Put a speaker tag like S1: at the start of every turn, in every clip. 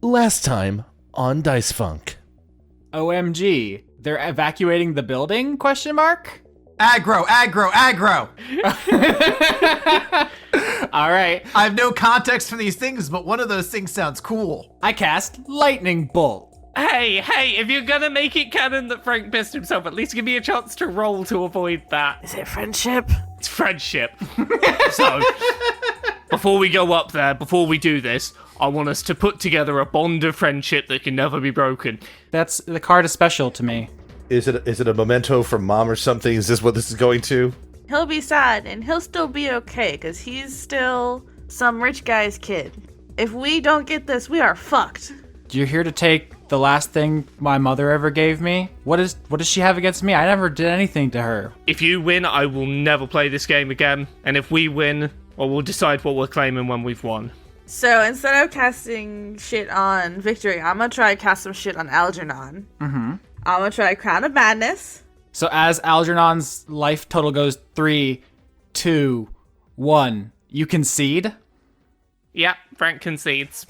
S1: Last time on Dice Funk.
S2: OMG, they're evacuating the building? Question mark?
S3: Aggro.
S2: All right.
S3: I have no context for these things, but one of those things sounds cool.
S2: I cast Lightning Bolt.
S4: Hey, if you're gonna make it canon that Frank pissed himself, at least give me a chance to roll to avoid that.
S5: Is it friendship?
S4: It's friendship. So, before we go up there, before we do this, I want us to put together a bond of friendship that can never be broken.
S2: The card is special to me.
S1: Is it a memento from mom or something? Is this what this is going to?
S5: He'll be sad, and he'll still be okay, because he's still some rich guy's kid. If we don't get this, we are fucked.
S2: You're here to take the last thing my mother ever gave me? What does she have against me? I never did anything to her.
S4: If you win, I will never play this game again. And if we win, well, we'll decide what we're claiming when we've won.
S5: So instead of casting shit on Victory, I'm gonna try to cast some shit on Algernon. I'm gonna try Crown of Madness.
S2: So as Algernon's life total goes 3, 2, 1, you concede?
S4: Yep, Frank concedes.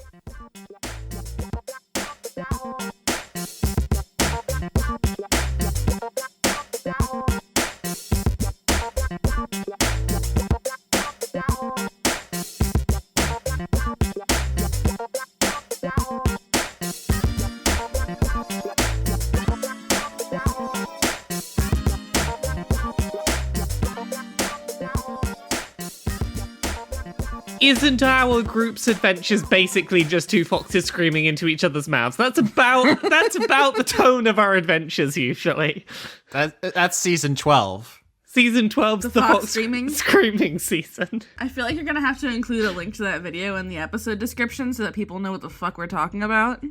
S4: Isn't our group's adventures basically just two foxes screaming into each other's mouths? That's about the tone of our adventures usually.
S2: That's season 12.
S4: Season 12's the fox
S5: screaming
S4: season.
S5: I feel like you're gonna have to include a link to that video in the episode description so that people know what the fuck we're talking about.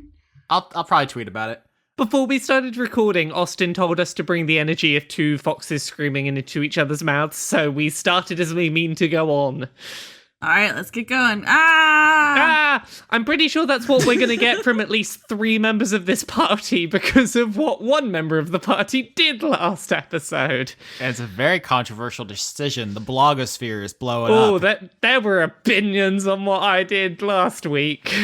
S2: I'll probably tweet about it.
S4: Before we started recording, Austin told us to bring the energy of two foxes screaming into each other's mouths, so we started as we mean to go on.
S5: Alright, let's get going.
S4: I'm pretty sure that's what we're going to get from at least 3 members of this party because of what one member of the party did last episode.
S2: It's a very controversial decision. The blogosphere is blowing up.
S4: There were opinions on what I did last week.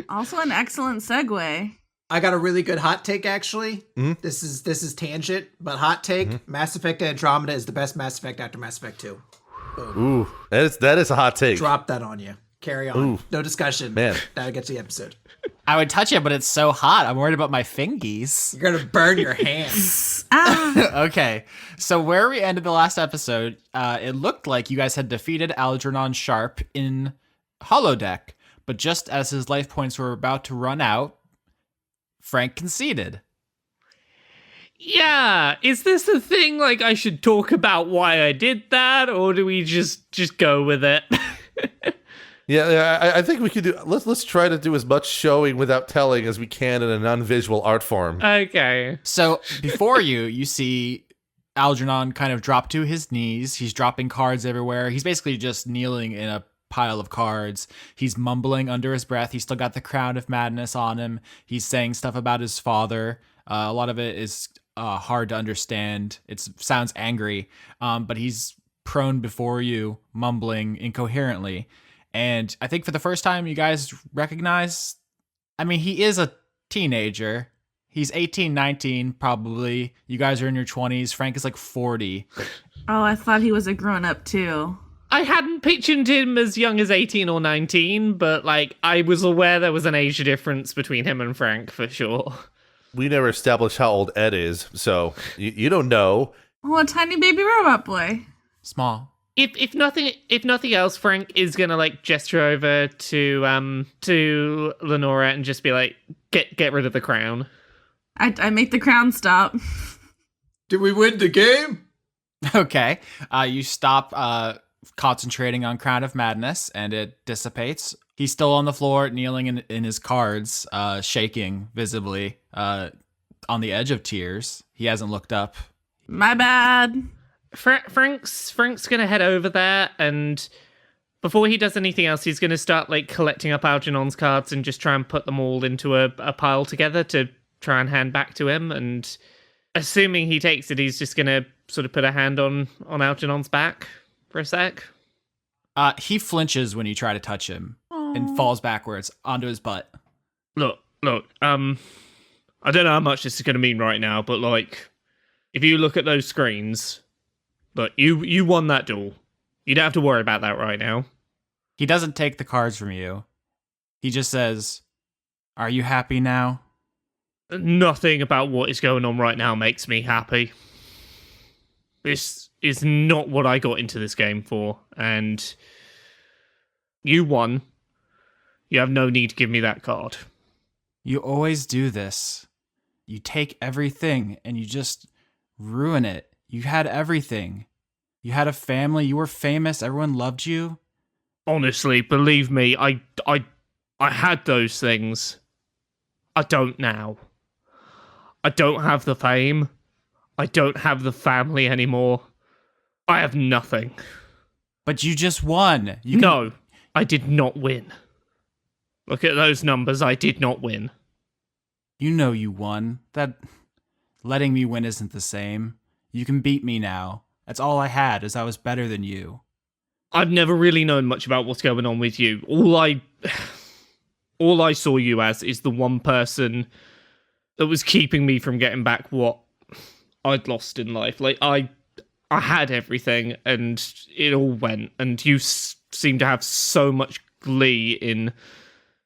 S5: Also an excellent segue.
S3: I got a really good hot take, actually.
S1: Mm-hmm.
S3: This is tangent, but hot take. Mass Effect Andromeda is the best Mass Effect after Mass Effect 2.
S1: Ooh, that is a hot take.
S3: Drop that on you. Carry on.
S1: Ooh.
S3: No discussion.
S1: Man.
S3: That'll get to the episode.
S2: I would touch it, but it's so hot. I'm worried about my fingies.
S3: You're gonna burn your hands.
S2: Okay, so where we ended the last episode, it looked like you guys had defeated Algernon Sharp in Holodeck, but just as his life points were about to run out, Frank conceded.
S4: Yeah, is this a thing like I should talk about why I did that, or do we just go with it?
S1: Yeah, I think we could do. Let's try to do as much showing without telling as we can in a non-visual art form.
S4: Okay.
S2: So before you see Algernon kind of drop to his knees. He's dropping cards everywhere. He's basically just kneeling in a pile of cards. He's mumbling under his breath. He's still got the crown of madness on him. He's saying stuff about his father. A lot of it is hard to understand. It sounds angry, but he's prone before you, mumbling incoherently. And I think for the first time, you guys recognize, I mean, he is a teenager. He's 18, 19, probably. You guys are in your 20s. Frank is like 40.
S5: Oh, I thought he was a grown-up, too.
S4: I hadn't pictured him as young as 18 or 19, but, like, I was aware there was an age difference between him and Frank, for sure.
S1: We never established how old Ed is, so you don't know.
S5: Oh, a tiny baby robot boy.
S2: Small.
S4: If nothing else, Frank is gonna like gesture over to Lenora and just be like, get rid of the crown.
S5: I make the crown stop.
S3: Did we win the game?
S2: Okay. You stop concentrating on Crown of Madness, and it dissipates. He's still on the floor, kneeling in his cards, shaking visibly, on the edge of tears. He hasn't looked up.
S5: My bad.
S4: Frank's gonna head over there, and before he does anything else, he's gonna start like collecting up Algernon's cards and just try and put them all into a pile together to try and hand back to him. And assuming he takes it, he's just gonna sort of put a hand on Algernon's back for a sec.
S2: He flinches when you try to touch him and falls backwards onto his butt.
S4: Look, Look, I don't know how much this is going to mean right now, but like, if you look at those screens, look, you won that duel. You don't have to worry about that right now.
S2: He doesn't take the cards from you. He just says, "Are you happy now?"
S4: Nothing about what is going on right now makes me happy. This is not what I got into this game for, and you won. You have no need to give me that card.
S2: You always do this. You take everything and you just ruin it. You had everything. You had a family, you were famous, everyone loved you.
S4: Honestly, believe me, I had those things. I don't now. I don't have the fame. I don't have the family anymore. I have nothing.
S2: But you just won.
S4: No, I did not win. Look at those numbers, I did not win.
S2: You know you won. That letting me win isn't the same. You can beat me now. That's all I had, is I was better than you.
S4: I've never really known much about what's going on with you. All I saw you as is the one person that was keeping me from getting back what I'd lost in life. Like, I had everything, and it all went, and you seem to have so much glee in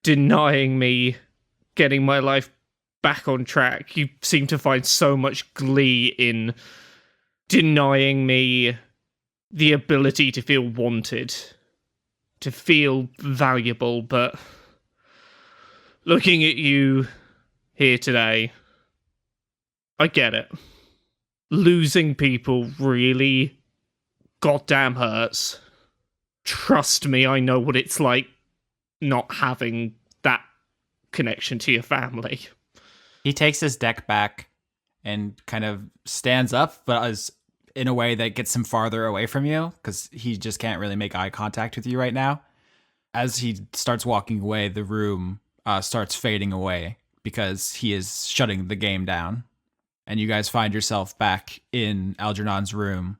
S4: denying me getting my life back on track. You seem to find so much glee in denying me the ability to feel wanted, to feel valuable, but looking at you here today, I get it. Losing people really goddamn hurts. Trust me, I know what it's like not having that connection to your family.
S2: He takes his deck back and kind of stands up, but as in a way that gets him farther away from you, because he just can't really make eye contact with you right now. As he starts walking away, the room starts fading away because he is shutting the game down. And you guys find yourself back in Algernon's room,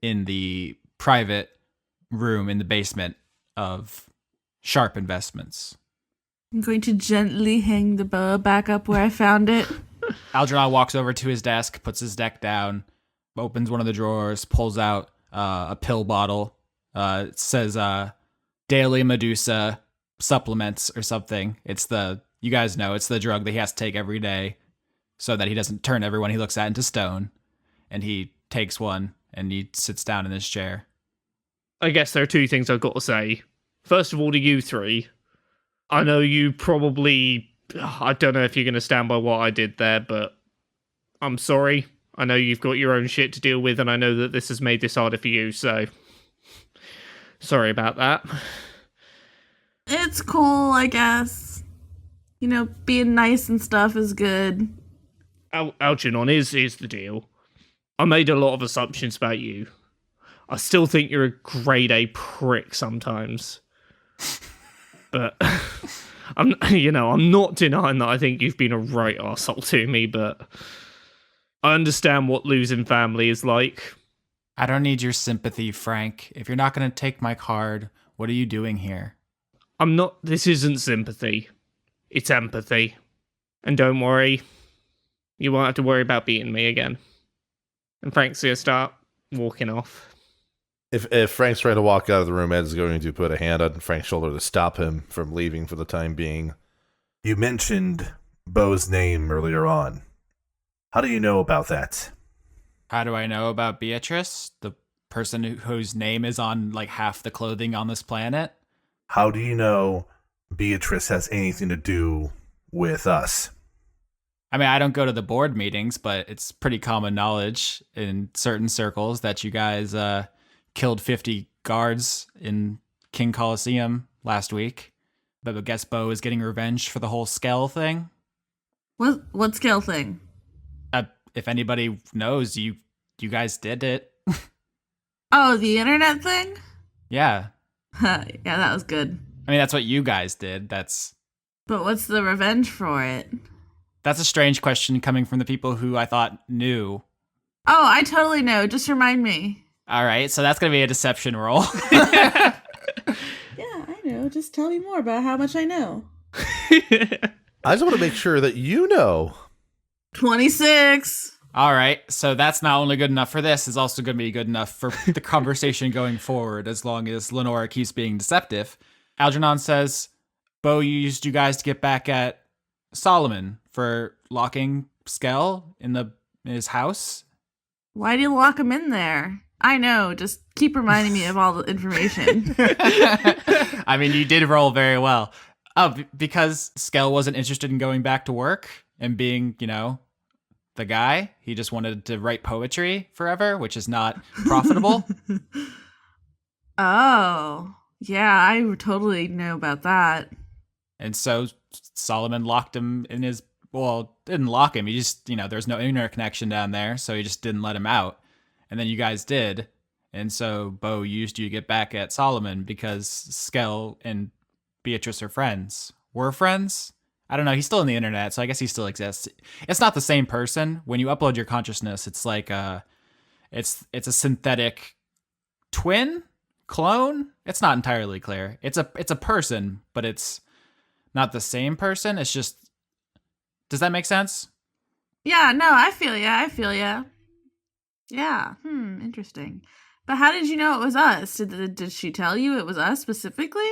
S2: in the private room in the basement of Sharp Investments.
S5: I'm going to gently hang the boa back up where I found it.
S2: Algernon walks over to his desk, puts his deck down, opens one of the drawers, pulls out a pill bottle. It says Daily Medusa Supplements or something. You guys know, it's the drug that he has to take every day so that he doesn't turn everyone he looks at into stone. And he takes one and he sits down in his chair.
S4: I guess there are two things I've got to say. First of all, to you three, I know you probably... I don't know if you're going to stand by what I did there, but I'm sorry. I know you've got your own shit to deal with, and I know that this has made this harder for you, so... sorry about that.
S5: It's cool, I guess. You know, being nice and stuff is good.
S4: Algernon, here's the deal. I made a lot of assumptions about you. I still think you're a grade A prick sometimes. But... I'm not denying that I think you've been a right arsehole to me, but I understand what losing family is like.
S2: I don't need your sympathy, Frank. If you're not going to take my card, what are you doing here?
S4: This isn't sympathy. It's empathy. And don't worry, you won't have to worry about beating me again. And Frank's going to start walking off.
S1: If Frank's trying to walk out of the room, Ed's going to put a hand on Frank's shoulder to stop him from leaving for the time being. You mentioned Beau's name earlier on. How do you know about that?
S2: How do I know about Beatrice? The person whose name is on like half the clothing on this planet?
S1: How do you know Beatrice has anything to do with us?
S2: I mean, I don't go to the board meetings, but it's pretty common knowledge in certain circles that you guys killed 50 guards in King Coliseum last week. But I guess Beau is getting revenge for the whole Skell thing.
S5: What scale thing?
S2: If anybody knows, you guys did it.
S5: Oh, the internet thing?
S2: Yeah.
S5: Yeah, that was good.
S2: I mean, that's what you guys did.
S5: But what's the revenge for it?
S2: That's a strange question coming from the people who I thought knew.
S5: Oh, I totally know. Just remind me.
S2: All right, so that's going to be a deception roll.
S5: Yeah, I know. Just tell me more about how much I know.
S1: I just want to make sure that you know.
S5: 26.
S2: All right, so that's not only good enough for this, it's also going to be good enough for the conversation going forward, as long as Lenora keeps being deceptive. Algernon says, Bo used you guys to get back at Solomon for locking Skell in his house.
S5: Why do you lock him in there? I know, just keep reminding me of all the information.
S2: I mean, you did roll very well. Oh, because Skell wasn't interested in going back to work and being, the guy. He just wanted to write poetry forever, which is not profitable.
S5: Oh, yeah, I totally know about that.
S2: And so Solomon locked him in his, didn't lock him. He just, there's no internet connection down there, so he just didn't let him out. And then you guys did. And so Bo used you to get back at Solomon because Skell and Beatrice are friends. Were friends? I don't know. He's still on the internet, so I guess he still exists. It's not the same person. When you upload your consciousness, it's like it's a synthetic twin, clone. It's not entirely clear. It's a person, but it's not the same person. It's just. Does that make sense?
S5: Yeah. No, I feel ya. Yeah. Interesting. But how did you know it was us? Did she tell you it was us specifically?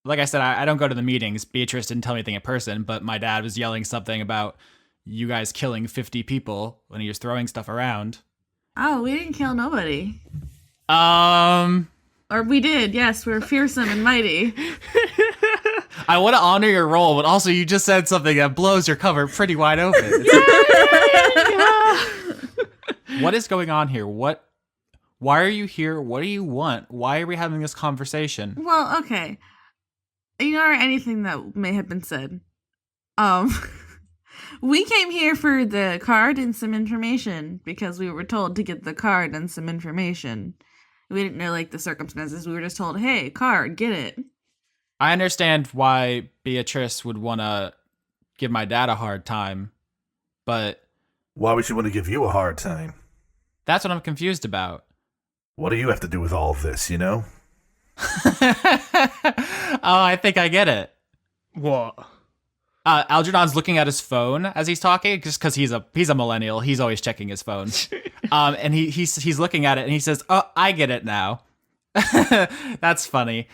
S2: Like I said, I don't go to the meetings. Beatrice didn't tell me anything in person, but my dad was yelling something about you guys killing 50 people when he was throwing stuff around.
S5: Oh, we didn't kill nobody.
S2: Or
S5: we did, yes, we're fearsome and mighty.
S2: I want to honor your role, but also you just said something that blows your cover pretty wide open. What is going on here? Why are you here? What do you want? Why are we having this conversation?
S5: Well, okay. Ignore anything that may have been said. We came here for the card and some information because we were told to get the card and some information. We didn't know, the circumstances. We were just told, hey, card, get it.
S2: I understand why Beatrice would want to give my dad a hard time, but...
S1: Why would she want to give you a hard time?
S2: That's what I'm confused about.
S1: What do you have to do with all of this,
S2: Oh, I think I get it.
S4: What?
S2: Algernon's looking at his phone as he's talking, just because he's a millennial. He's always checking his phone. And he's looking at it and he says, "Oh, I get it now." That's funny.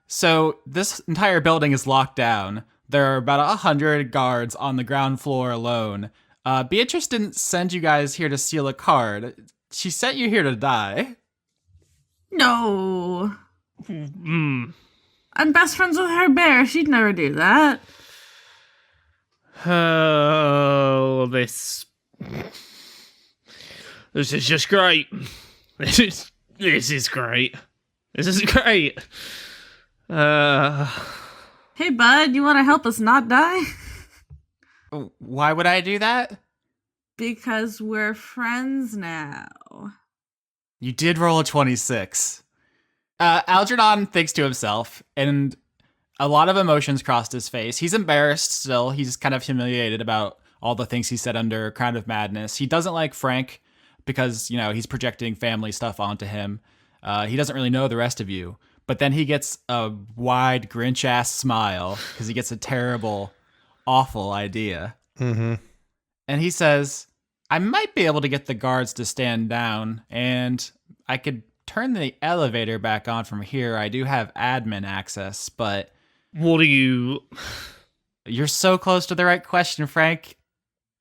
S2: So this entire building is locked down. There are about 100 guards on the ground floor alone. Beatrice didn't send you guys here to steal a card. She sent you here to die.
S5: No. I'm best friends with her bear. She'd never do that.
S4: Oh, this is just great. This is great. This is great.
S5: Hey, bud, you want to help us not die?
S2: Why would I do that?
S5: Because we're friends now.
S2: You did roll a 26. Algernon thinks to himself, and a lot of emotions crossed his face. He's embarrassed still. He's kind of humiliated about all the things he said under Crown of Madness. He doesn't like Frank because, he's projecting family stuff onto him. He doesn't really know the rest of you. But then he gets a wide Grinch-ass smile because he gets a terrible, awful idea.
S1: Mm-hmm.
S2: And he says, I might be able to get the guards to stand down, and I could turn the elevator back on from here. I do have admin access, but...
S4: What do you...
S2: You're so close to the right question, Frank.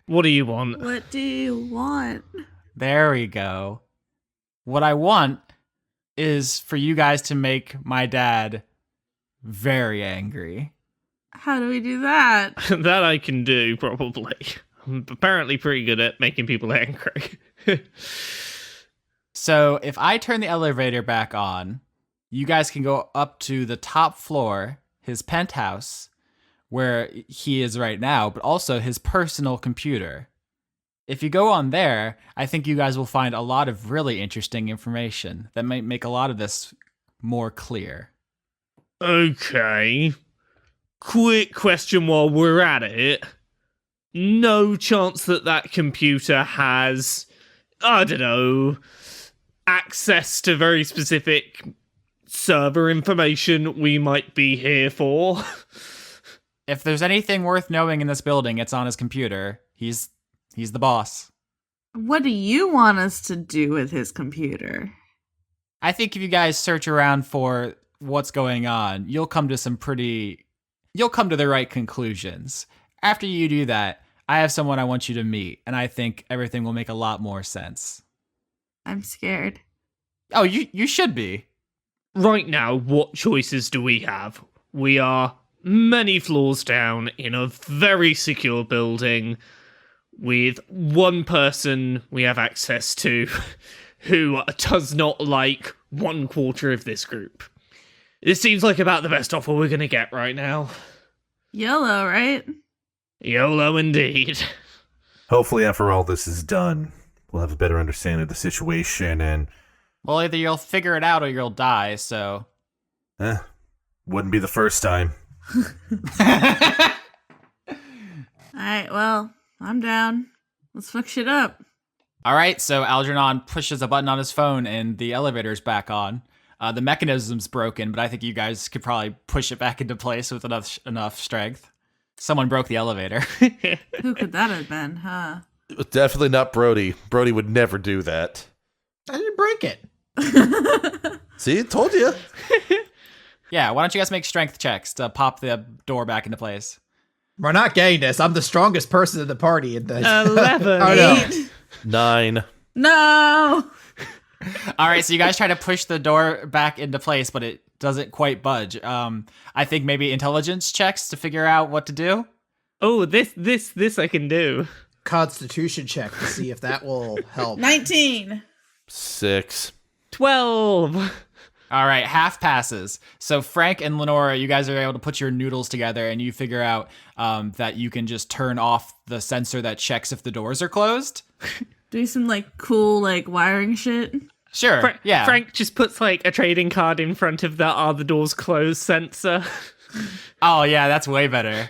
S4: What do you want?
S5: What do you want?
S2: There we go. What I want is for you guys to make my dad very angry.
S5: How do we do that?
S4: That I can do, probably. I'm apparently pretty good at making people angry.
S2: So if I turn the elevator back on, you guys can go up to the top floor, his penthouse, where he is right now, but also his personal computer. If you go on there, I think you guys will find a lot of really interesting information that might make a lot of this more clear.
S4: Okay. Quick question while we're at it. No chance that computer has, I don't know, access to very specific server information we might be here for?
S2: If there's anything worth knowing in this building, it's on his computer. He's the boss.
S5: What do you want us to do with his computer?
S2: I think if you guys search around for what's going on, you'll come to the right conclusions. After you do that, I have someone I want you to meet, and I think everything will make a lot more sense.
S5: I'm scared.
S2: Oh, you should be.
S4: Right now, what choices do we have? We are many floors down in a very secure building with one person we have access to who does not like 1/4 of this group. This seems like about the best offer we're going to get right now.
S5: YOLO, right?
S4: YOLO indeed.
S1: Hopefully, after all this is done, we'll have a better understanding of the situation and...
S2: Well, either you'll figure it out or you'll die, so...
S1: Wouldn't be the first time.
S5: Alright, well, I'm down. Let's fuck shit up.
S2: All right, so Algernon pushes a button on his phone and the elevator's back on. The mechanism's broken, but I think you guys could probably push it back into place with enough strength. Someone broke the elevator.
S5: Who could that have been, huh?
S1: Definitely not Brody. Brody would never do that.
S3: I didn't break it.
S1: See, told you.
S2: Yeah, why don't you guys make strength checks to pop the door back into place?
S3: We're not getting this. I'm the strongest person in the party. In this.
S4: 11.
S3: Oh, no.
S1: 9.
S5: No!
S2: All right, so you guys try to push the door back into place, but it doesn't quite budge. I think maybe intelligence checks to figure out what to do.
S4: Oh, this I can do.
S3: Constitution check to see if that will help.
S5: 19!
S1: 6.
S4: 12.
S2: All right, half passes. So Frank and Lenora, you guys are able to put your noodles together and you figure out that you can just turn off the sensor that checks if the doors are closed.
S5: Do some, cool, wiring shit.
S2: Sure, yeah.
S4: Frank just puts, a trading card in front of the "Are the doors closed" sensor.
S2: Oh, yeah, that's way better.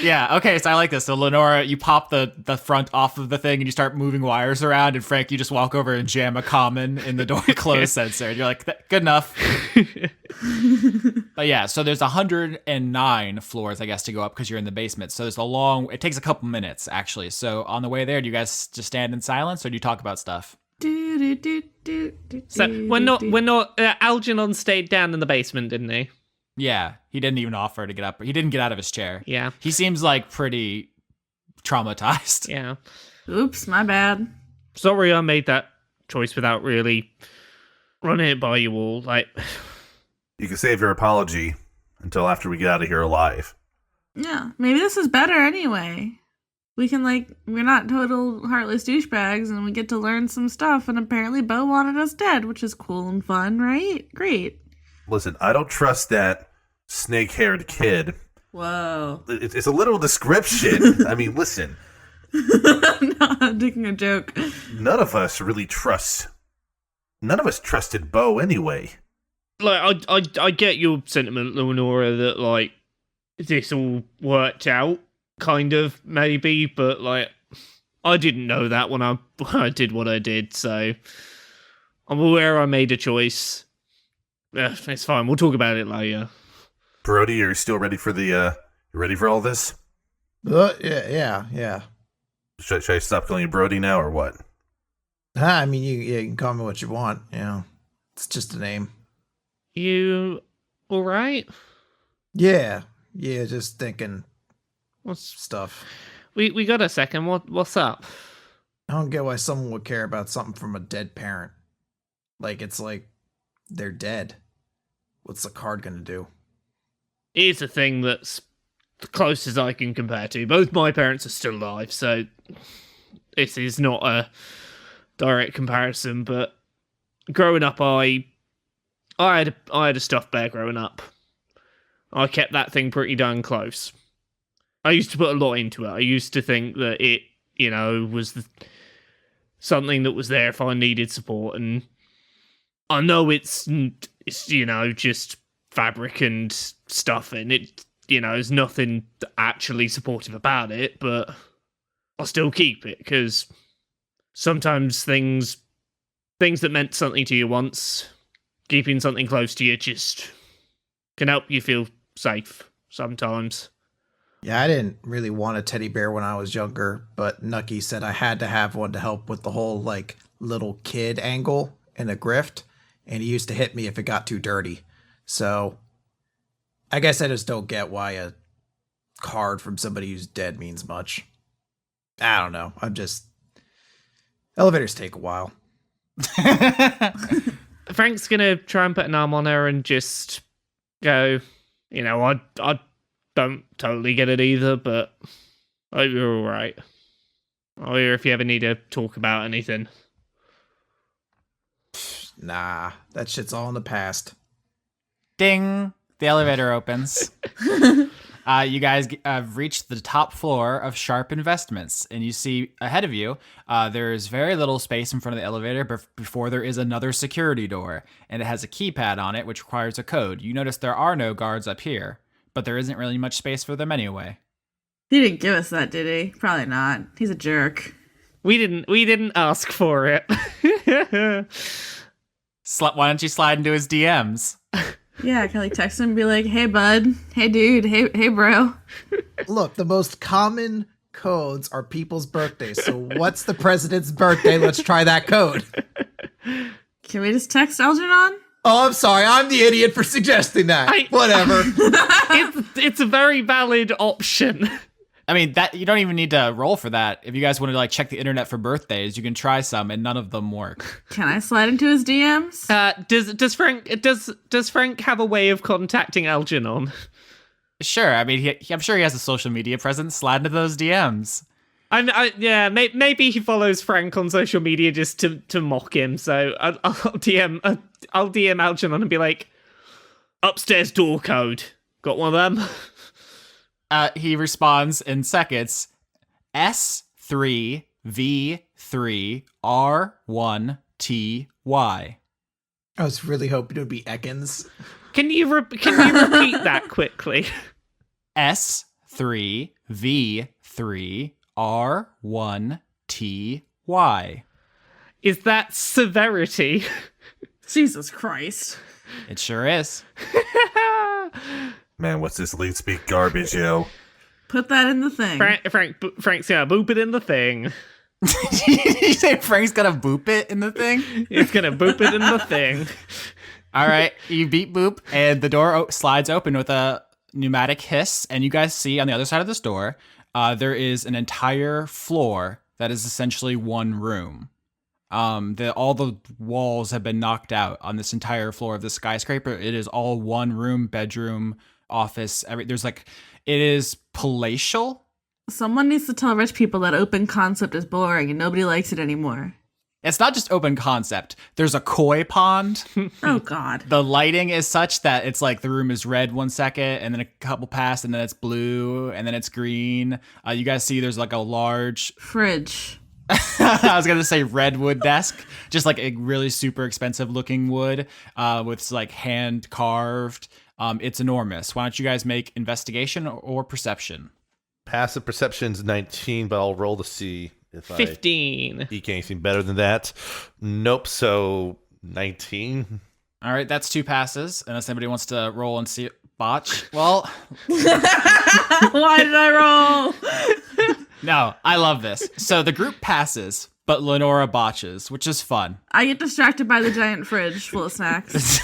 S2: Yeah, okay, so I like this. So Lenora, you pop the front off of the thing and you start moving wires around, and Frank, you just walk over and jam a common in the door close sensor. And you're like, good enough. But yeah, so there's 109 floors, I guess, to go up because you're in the basement. So it takes a couple minutes, actually. So on the way there, do you guys just stand in silence or do you talk about stuff?
S4: So we're not. Algernon stayed down in the basement, didn't he?
S2: Yeah, he didn't even offer to get up. He didn't get out of his chair.
S4: Yeah.
S2: He seems pretty traumatized.
S4: Yeah.
S5: Oops, my bad.
S4: Sorry I made that choice without really running it by you all.
S1: You can save your apology until after we get out of here alive.
S5: Yeah, maybe this is better anyway. We can, we're not total heartless douchebags, and we get to learn some stuff, and apparently Bo wanted us dead, which is cool and fun, right? Great.
S1: Listen, I don't trust that snake-haired kid.
S5: Whoa.
S1: It's a little description. I mean, listen.
S5: No, I'm taking a joke.
S1: None of us trusted Bo anyway.
S4: I get your sentiment, Lenora, that this all worked out, kind of maybe, but I didn't know that when I did what I did, so I'm aware I made a choice. It's fine. We'll talk about it later.
S1: Brody, are you still ready for you ready for all this?
S3: Yeah.
S1: Should I stop calling you Brody now, or what?
S3: I mean, you can call me what you want. It's just a name.
S4: You all right?
S3: Yeah, just thinking
S4: What's
S3: stuff.
S4: we got a second? What's up?
S3: I don't get why someone would care about something from a dead parent. They're dead. What's the card gonna do?
S4: It's a thing that's the closest I can compare to. Both my parents are still alive, so this is not a direct comparison. But growing up, I had a stuffed bear growing up. I kept that thing pretty darn close. I used to put a lot into it. I used to think that it, was something that was there if I needed support, and I know it's just fabric and stuff, and it, there's nothing actually supportive about it, but I'll still keep it, because sometimes things that meant something to you once, keeping something close to you just can help you feel safe sometimes.
S3: Yeah, I didn't really want a teddy bear when I was younger, but Nucky said I had to have one to help with the whole, like, little kid angle in a grift, and he used to hit me if it got too dirty. So, I guess I just don't get why a card from somebody who's dead means much. I don't know. Elevators take a while.
S4: Frank's gonna try and put an arm on her and just go, I don't totally get it either, but you're all right. I'll hear if you ever need to talk about anything.
S3: Nah, that shit's all in the past.
S2: Ding! The elevator opens. You guys have reached the top floor of Sharp Investments, and you see ahead of you, there's very little space in front of the elevator before there is another security door, and it has a keypad on it, which requires a code. You notice there are no guards up here, but there isn't really much space for them anyway.
S5: He didn't give us that, did he? Probably not. He's a jerk.
S4: We didn't ask for it.
S2: Why don't you slide into his DMs?
S5: Yeah, can I text him and be like, hey, bud. Hey, dude. Hey, bro.
S3: Look, the most common codes are people's birthdays. So what's the president's birthday? Let's try that code.
S5: Can we just text Algernon?
S3: Oh, I'm sorry. I'm the idiot for suggesting that. Whatever.
S4: It's a very valid option.
S2: I mean, that you don't even need to roll for that. If you guys want to like check the internet for birthdays, you can try some, and none of them work.
S5: Can I slide into his DMs?
S4: Does Frank have a way of contacting Algernon?
S2: Sure. I mean, I'm sure he has a social media presence. Slide into those DMs.
S4: Maybe he follows Frank on social media just to mock him. So I'll DM Algernon and be like, upstairs door code. Got one of them?
S2: He responds in seconds, S3V3R1TY.
S3: I was really hoping it would be Ekans.
S4: Can you repeat that quickly?
S2: S3V3R1TY.
S4: Is that severity?
S5: Jesus Christ.
S2: It sure is.
S1: Man, what's this lead speak garbage, yo?
S5: Put that in the thing.
S4: Frank's gonna boop it in the thing.
S2: Did you say Frank's gonna boop it in the thing?
S4: It's gonna boop it in the thing.
S2: All right, you beat boop, and the door slides open with a pneumatic hiss, and you guys see on the other side of this door, there is an entire floor that is essentially one room. All the walls have been knocked out on this entire floor of the skyscraper. It is all one room, bedroom, office. It is palatial.
S5: Someone needs to tell rich people that open concept is boring and nobody likes it anymore.
S2: It's not just open concept. There's a koi pond.
S5: Oh, God.
S2: The lighting is such that it's like the room is red 1 second, and then a couple pass, and then it's blue, and then it's green. You guys see there's like a large
S5: fridge.
S2: I was going to say redwood desk, just like a really super expensive looking wood with like hand carved. It's enormous. Why don't you guys make investigation or perception?
S1: Passive perception's 19, but I'll roll to see if
S4: 15.
S1: I eke anything better than that. Nope, so 19.
S2: All right, that's 2 passes. Unless anybody wants to roll and see it botch. Well,
S5: why did I roll?
S2: No, I love this. So the group passes, but Lenora botches, which is fun.
S5: I get distracted by the giant fridge full of snacks.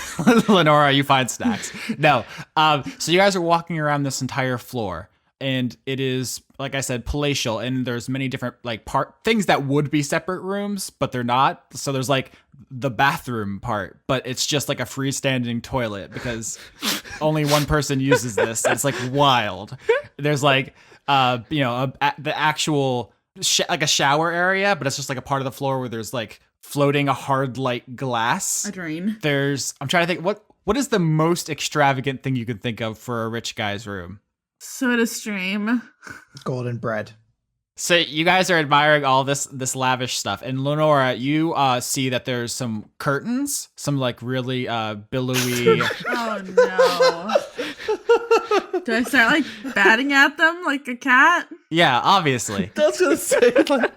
S2: Lenora, you find snacks. No. So you guys are walking around this entire floor, and it is, like I said, palatial, and there's many different like things that would be separate rooms, but they're not. So there's like the bathroom part, but it's just like a freestanding toilet because only one person uses this. It's like wild. There's like the actual like a shower area, but it's just like a part of the floor where there's like floating a hard light glass.
S5: A drain.
S2: I'm trying to think what is the most extravagant thing you could think of for a rich guy's room?
S5: Soda stream.
S3: Golden bread.
S2: So you guys are admiring all this lavish stuff, and Lenora, you see that there's some curtains, some like really billowy.
S5: Oh no. Do I start like batting at them like a cat?
S2: Yeah, obviously.
S1: That's gonna say like.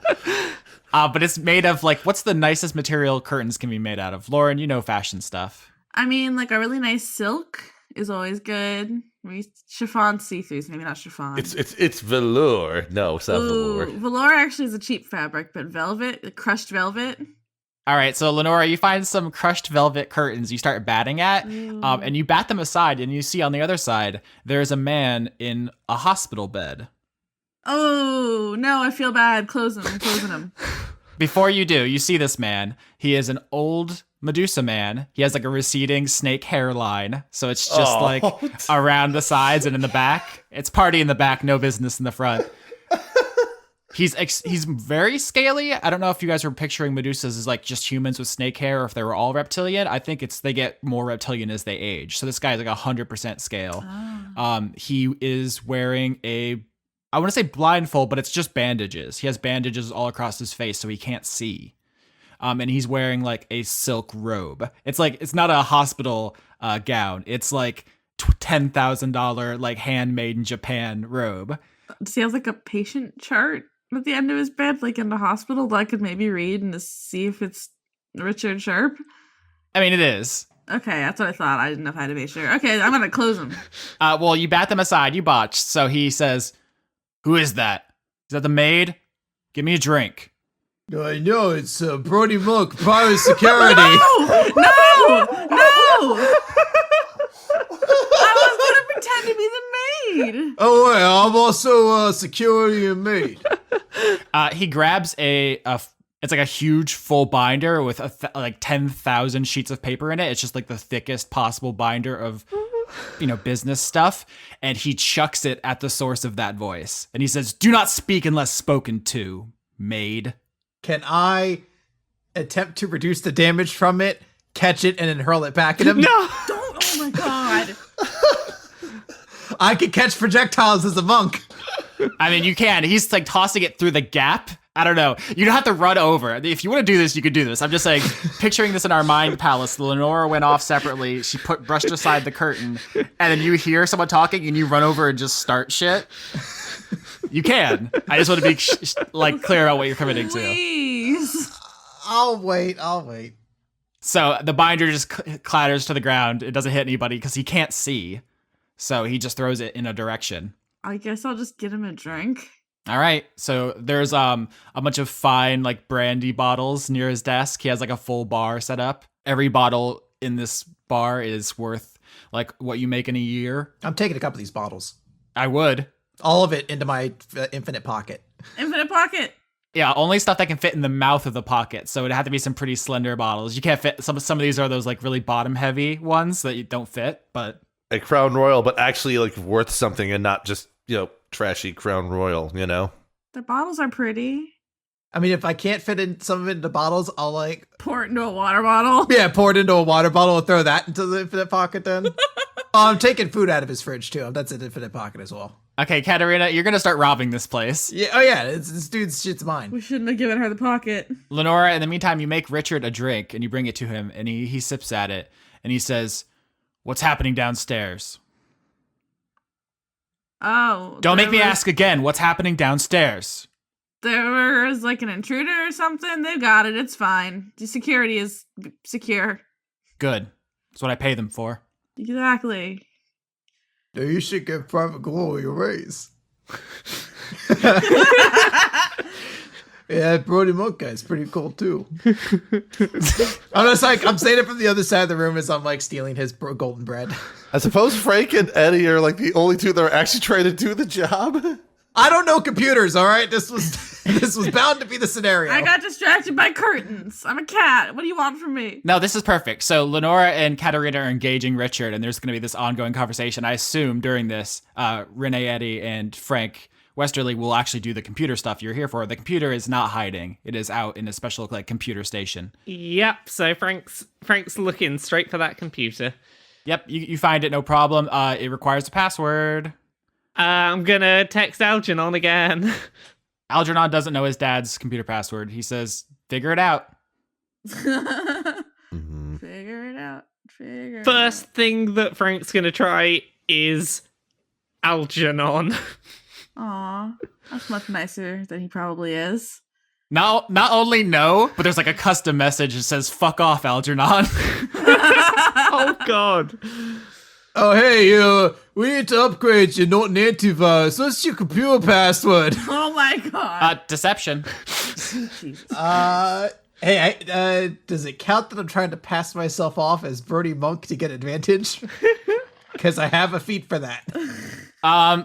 S2: But it's made of like, what's the nicest material curtains can be made out of? Lauren, you know fashion stuff.
S5: I mean, like a really nice silk is always good. Chiffon see-throughs, maybe not chiffon.
S1: It's velour. No, it's not velour.
S5: Velour actually is a cheap fabric, but velvet, crushed velvet.
S2: All right, so Lenora, you find some crushed velvet curtains you start batting at, and you bat them aside, and you see on the other side, there's a man in a hospital bed.
S5: Oh, no, I feel bad. Close him. I'm closing him.
S2: Before you do, you see this man. He is an old Medusa man. He has like a receding snake hairline, so it's just like around the sides and in the back. It's party in the back, no business in the front. He's very scaly. I don't know if you guys were picturing Medusas as like just humans with snake hair or if they were all reptilian. I think they get more reptilian as they age. So this guy is like 100% scale. He is wearing I want to say blindfold, but it's just bandages. He has bandages all across his face so he can't see. And he's wearing like a silk robe. It's not a hospital gown. It's like $10,000 like handmade in Japan robe.
S5: Does he have like a patient chart at the end of his bed, like in the hospital, that I could maybe read and to see if it's Richard Sharp?
S2: I mean, it is.
S5: Okay, that's what I thought. I didn't know how to make sure. Okay, I'm gonna close him.
S2: Well, you bat them aside. You botched. So he says, "Who is that? Is that the maid? Give me a drink."
S3: I know, it's Brody Monk, private security.
S5: No! I was gonna pretend to be the maid.
S3: Oh, wait, I'm also security and maid.
S2: He grabs it's like a huge full binder with like 10,000 sheets of paper in it. It's just like the thickest possible binder of, business stuff. And he chucks it at the source of that voice. And he says, "Do not speak unless spoken to, maid."
S3: Can I attempt to reduce the damage from it, catch it, and then hurl it back at him?
S4: No!
S5: Don't! Oh my god!
S3: I can catch projectiles as a monk.
S2: I mean, you can. He's like tossing it through the gap. I don't know. You don't have to run over. If you want to do this, you could do this. I'm just saying, picturing this in our mind palace. Lenora went off separately. She brushed aside the curtain, and then you hear someone talking, and you run over and just start shit. You can. I just want to be clear about what you're committing to.
S5: Please.
S3: I'll wait.
S2: So the binder just clatters to the ground. It doesn't hit anybody because he can't see. So he just throws it in a direction.
S5: I guess I'll just get him a drink.
S2: All right. So there's a bunch of fine like brandy bottles near his desk. He has like a full bar set up. Every bottle in this bar is worth like what you make in a year.
S3: I'm taking a couple of these bottles.
S2: I would.
S3: All of it into my infinite pocket.
S5: Infinite pocket.
S2: Yeah, only stuff that can fit in the mouth of the pocket. So it'd have to be some pretty slender bottles. You can't fit some of these are those like really bottom heavy ones that you don't fit, but
S1: A Crown Royal, but actually like worth something and not just, trashy Crown Royal,
S5: The bottles are pretty.
S3: I mean, if I can't fit in some of it into bottles, I'll like
S5: Pour it into a water bottle.
S3: pour it into a water bottle and throw that into the infinite pocket then. I'm taking food out of his fridge too. That's an infinite pocket as well.
S2: okay, Catarina, you're gonna start robbing this place.
S3: Yeah. Oh yeah. This dude's shit's mine.
S5: We shouldn't have given her the pocket.
S2: Lenora, in the meantime, you make Richard a drink and you bring it to him and he sips at it and he says, "What's happening downstairs?"
S5: Oh.
S2: Don't make me ask again. What's happening downstairs?
S5: There was like an intruder or something. They've got it. It's fine. The security is secure.
S2: Good. That's what I pay them for.
S5: Exactly.
S3: You should get private glory raise. Yeah, Brody Monk guy's pretty cool too. I'm saying it from the other side of the room as I'm like stealing his golden bread.
S1: I suppose Frank and Eddie are like the only two that are actually trying to do the job.
S3: I don't know computers, all right? This was bound to be the scenario.
S5: I got distracted by curtains. I'm a cat. What do you want from me?
S2: No, this is perfect. So Lenora and Catarina are engaging Richard, and there's going to be this ongoing conversation. I assume during this, Rene Eddi and Frank Westerly will actually do the computer stuff you're here for. The computer is not hiding. It is out in a special like computer station.
S4: Yep, so Frank's looking straight for that computer.
S2: Yep, you find it, no problem. It requires a password.
S4: I'm gonna text Algernon again.
S2: Algernon doesn't know his dad's computer password. He says, "Figure it out."
S1: Mm-hmm.
S5: Figure it out.
S4: First thing that Frank's gonna try is Algernon.
S5: Aw, that's much nicer than he probably is.
S2: Not only no, but there's like a custom message that says "fuck off, Algernon."
S4: Oh god.
S3: Oh, hey, we need to upgrade your Norton antivirus. What's your computer password?
S5: Oh my god.
S2: Deception.
S3: Hey, does it count that I'm trying to pass myself off as Brody Monk to get advantage? Because I have a feat for that.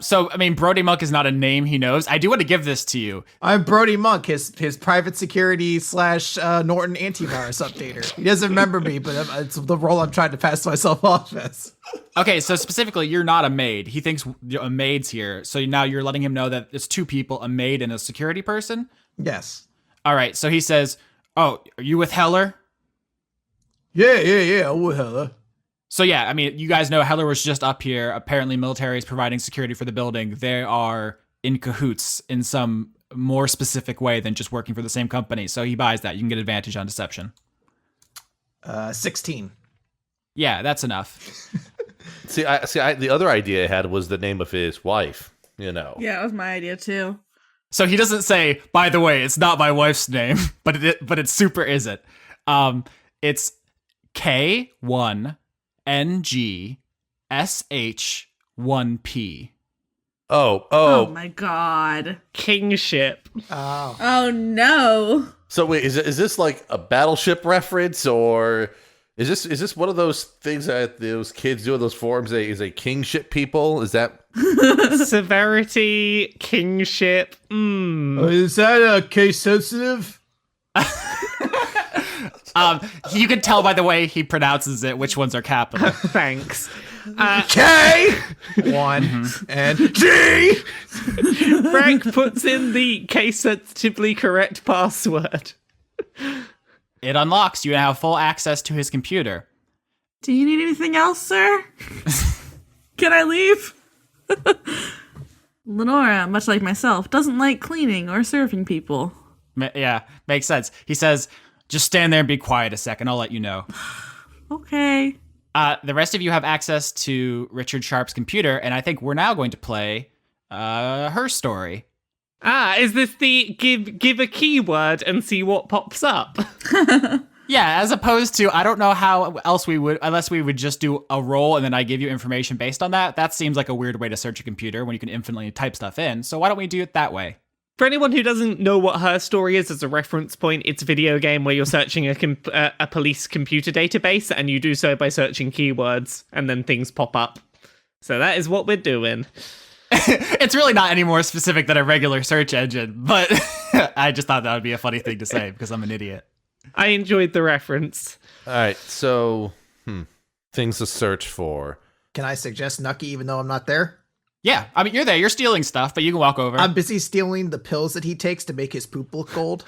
S2: So, I mean, Brody Monk is not a name he knows. I do want to give this to you.
S3: I'm Brody Monk, his private security / Norton antivirus updater. He doesn't remember me, but it's the role I'm trying to pass myself off as.
S2: Okay, so specifically, you're not a maid. He thinks a maid's here. So now you're letting him know that it's two people, a maid and a security person?
S3: Yes.
S2: All right, so he says, oh, are you with Heller?
S3: Yeah, I'm with Heller.
S2: So yeah, I mean, you guys know Heller was just up here. Apparently, military is providing security for the building. They are in cahoots in some more specific way than just working for the same company. So he buys that. You can get advantage on deception.
S3: 16.
S2: Yeah, that's enough.
S1: See, the other idea I had was the name of his wife. You know.
S5: Yeah, that was my idea too.
S2: So he doesn't say, by the way, it's not my wife's name, but it super isn't. It's K1NGSH1P.
S5: Oh my god.
S4: Kingship.
S5: Oh no.
S1: So wait, is this like a battleship reference, or is this one of those things that those kids do in those forums? Is a kingship people? Is that
S4: Severity, kingship.
S3: Is that case sensitive?
S2: You can tell by the way he pronounces it which ones are capital.
S4: Thanks.
S3: K! 1 and G!
S4: Frank puts in the case-sensitively correct password.
S2: It unlocks. You have full access to his computer.
S5: Do you need anything else, sir? Can I leave? Lenora, much like myself, doesn't like cleaning or serving people.
S2: Yeah, makes sense. He says, just stand there and be quiet a second. I'll let you know.
S5: Okay.
S2: The rest of you have access to Richard Sharp's computer, and I think we're now going to play her story.
S4: Is this the give a keyword and see what pops up?
S2: Yeah, as opposed to, I don't know how else we would, unless we would just do a roll and then I give you information based on that. That seems like a weird way to search a computer when you can infinitely type stuff in. So why don't we do it that way?
S4: For anyone who doesn't know what her story is as a reference point, it's a video game where you're searching a police computer database, and you do so by searching keywords, and then things pop up. So that is what we're doing.
S2: It's really not any more specific than a regular search engine, but I just thought that would be a funny thing to say because I'm an idiot.
S4: I enjoyed the reference.
S1: all right? So, things to search for.
S3: Can I suggest Nucky even though I'm not there?
S2: Yeah, I mean, you're there, you're stealing stuff, but you can walk over.
S3: I'm busy stealing the pills that he takes to make his poop look gold.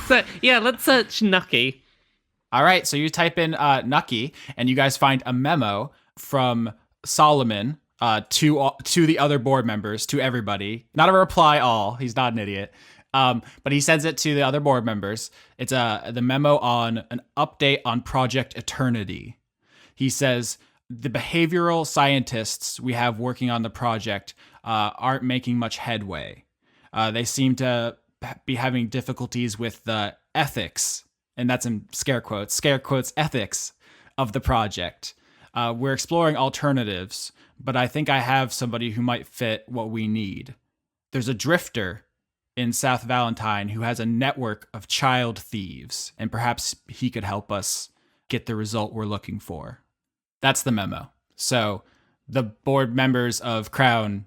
S4: So, yeah, let's search Nucky.
S2: All right, so you type in Nucky, and you guys find a memo from Solomon to the other board members, to everybody. Not a reply all. He's not an idiot. But he sends it to the other board members. It's the memo on an update on Project Eternity. He says, the behavioral scientists we have working on the project aren't making much headway. They seem to be having difficulties with the ethics, and that's in scare quotes, ethics of the project. We're exploring alternatives, but I think I have somebody who might fit what we need. There's a drifter in South Valentine who has a network of child thieves, and perhaps he could help us get the result we're looking for. That's the memo. So the board members of Crown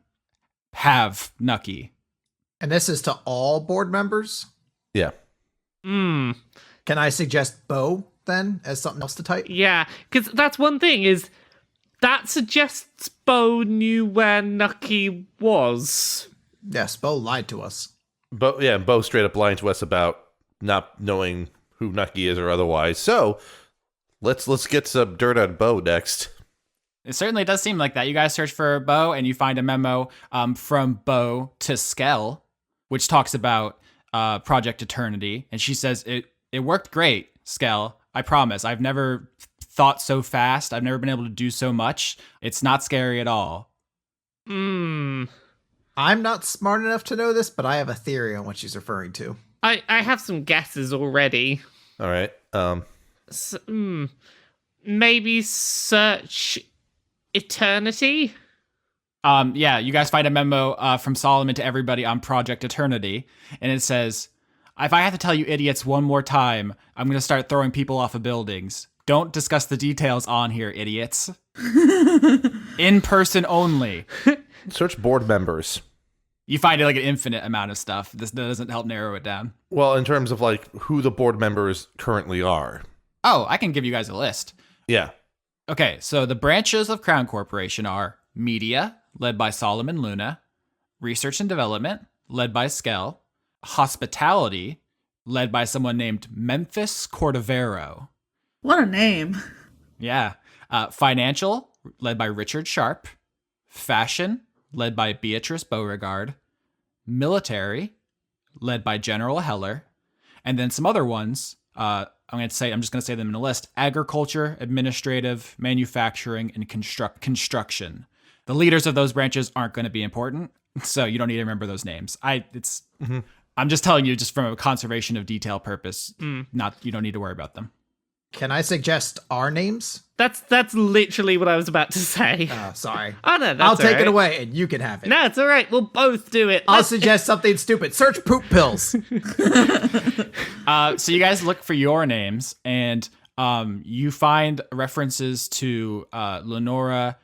S2: have Nucky.
S3: And this is to all board members?
S1: Yeah.
S3: Can I suggest Bo then as something else to type?
S4: Yeah, because that's one thing is that suggests Bo knew where Nucky was.
S3: Yes, Bo lied to us.
S1: Bo straight up lying to us about not knowing who Nucky is or otherwise. So let's get some dirt on Bo next.
S2: It certainly does seem like that. You guys search for Bo, and you find a memo from Bo to Skell, which talks about Project Eternity. And she says, it worked great, Skell. I promise. I've never thought so fast. I've never been able to do so much. It's not scary at all.
S3: I'm not smart enough to know this, but I have a theory on what she's referring to.
S4: I have some guesses already.
S1: All right.
S4: maybe search eternity?
S2: Yeah, you guys find a memo from Solomon to everybody on Project Eternity, and it says, if I have to tell you idiots one more time, I'm going to start throwing people off of buildings. Don't discuss the details on here, idiots. In person only.
S1: Search board members.
S2: You find like an infinite amount of stuff. This doesn't help narrow it down.
S1: Well, in terms of like who the board members currently are.
S2: Oh, I can give you guys a list.
S1: Yeah.
S2: Okay, so the branches of Crown Corporation are Media, led by Solomon Luna, Research and Development, led by Skell, Hospitality, led by someone named Memphis Cordovero.
S5: What a name.
S2: Yeah. Financial, led by Richard Sharp. Fashion, led by Beatrice Beauregard. Military, led by General Heller. And then some other ones, I'm just going to say them in a list. Agriculture, administrative, manufacturing, and construction. The leaders of those branches aren't going to be important, so you don't need to remember those names. I'm just telling you, just from a conservation of detail purpose, you don't need to worry about them.
S3: Can I suggest our names?
S4: That's literally what I was about to say.
S3: Sorry.
S4: Oh, no, that's
S3: I'll take
S4: all
S3: it
S4: right.
S3: away and you can have it.
S4: No, it's all right. We'll both do it.
S3: I'll suggest something stupid. Search poop pills.
S2: So you guys look for your names, and you find references to Lenora,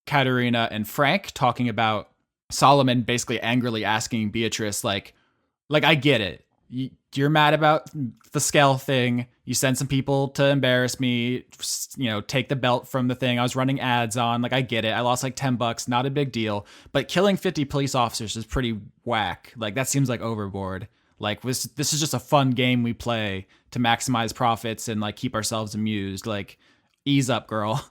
S2: Catarina, and Frank talking about Solomon basically angrily asking Beatrice, like I get it. You're mad about the Skell thing. You sent some people to embarrass me, take the belt from the thing I was running ads on. Like, I get it. I lost like $10, not a big deal. But killing 50 police officers is pretty whack. Like, that seems like overboard. Like, this is just a fun game we play to maximize profits and like keep ourselves amused. Like, ease up, girl.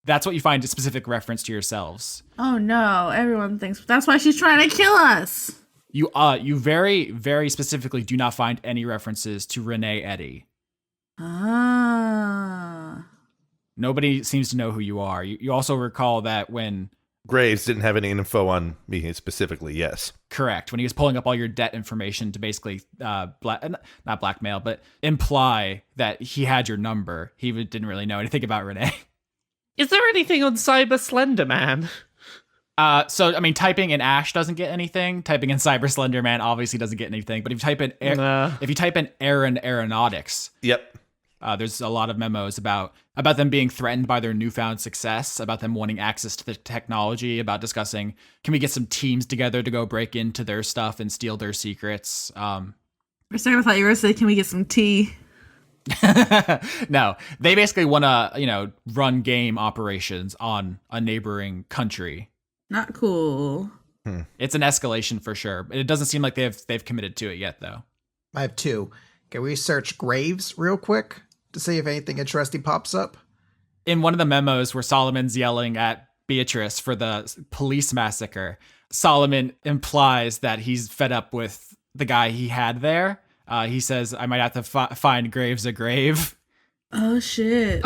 S2: That's what you find a specific reference to yourselves.
S5: Oh no, everyone thinks that's why she's trying to kill us.
S2: You very, very specifically do not find any references to Rene Eddi.
S5: Ah.
S2: Nobody seems to know who you are. You also recall that when...
S1: Graves didn't have any info on me specifically, yes.
S2: Correct. When he was pulling up all your debt information to basically, not blackmail, but imply that he had your number, he didn't really know anything about Rene.
S4: Is there anything on Cyber Slender Man?
S2: So, I mean, typing in Ash doesn't get anything. Typing in Cyber Slender Man obviously doesn't get anything. But if you type in Aaron Aeronautics,
S1: Yep.
S2: There's a lot of memos about them being threatened by their newfound success, about them wanting access to the technology, about discussing, can we get some teams together to go break into their stuff and steal their secrets?
S5: For a second, I thought you were going to say, can we get some tea?
S2: No, they basically want to, run game operations on a neighboring country.
S5: Not cool.
S2: It's an escalation for sure. It doesn't seem like they've committed to it yet, though.
S3: I have two. Can we search Graves real quick to see if anything interesting pops up?
S2: In one of the memos where Solomon's yelling at Beatrice for the police massacre, Solomon implies that he's fed up with the guy he had there. He says, I might have to find Graves a grave.
S5: Oh, shit.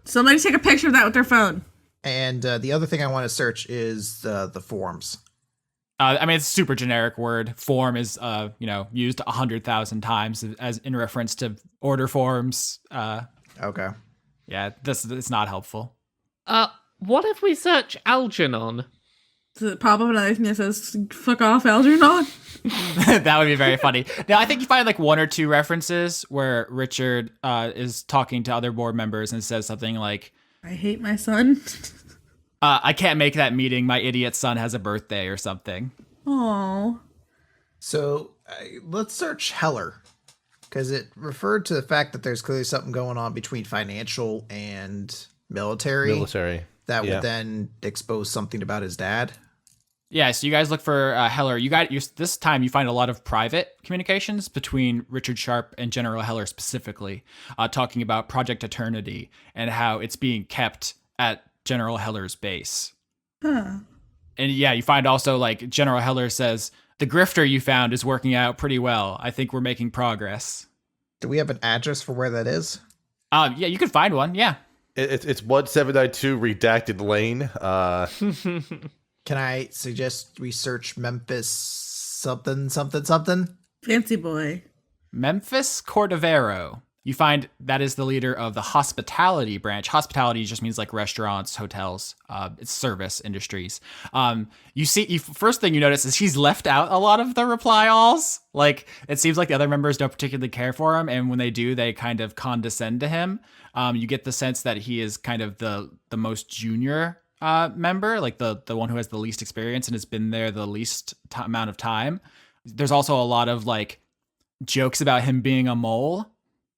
S5: Somebody take a picture of that with their phone.
S3: And the other thing I want to search is the forms.
S2: I mean, it's a super generic word. Form is, used 100,000 times as in reference to order forms.
S3: Okay.
S2: Yeah, it's not helpful.
S4: What if we search Algernon?
S5: Does it pop up another thing that says, fuck off, Algernon?
S2: That would be very funny. Now, I think you find like one or two references where Richard is talking to other board members and says something like,
S5: I hate my son.
S2: I can't make that meeting. My idiot son has a birthday or something.
S5: Oh.
S3: So let's search Heller, because it referred to the fact that there's clearly something going on between financial and military. That would then expose something about his dad.
S2: Yeah, so you guys look for Heller. This time you find a lot of private communications between Richard Sharp and General Heller specifically, talking about Project Eternity and how it's being kept at General Heller's base.
S5: Huh.
S2: And yeah, you find also like General Heller says, the grifter you found is working out pretty well. I think we're making progress.
S3: Do we have an address for where that is?
S2: Yeah, you can find one. Yeah.
S1: It's 1792 Redacted Lane.
S3: Can I suggest we search Memphis something?
S5: Fancy boy.
S2: Memphis Cordovero. You find that is the leader of the hospitality branch. Hospitality just means like restaurants, hotels, it's service industries. First thing you notice is he's left out a lot of the reply alls. Like, it seems like the other members don't particularly care for him, and when they do, they kind of condescend to him. You get the sense that he is kind of the most junior member, like the one who has the least experience and has been there the least amount of time. There's also a lot of like jokes about him being a mole.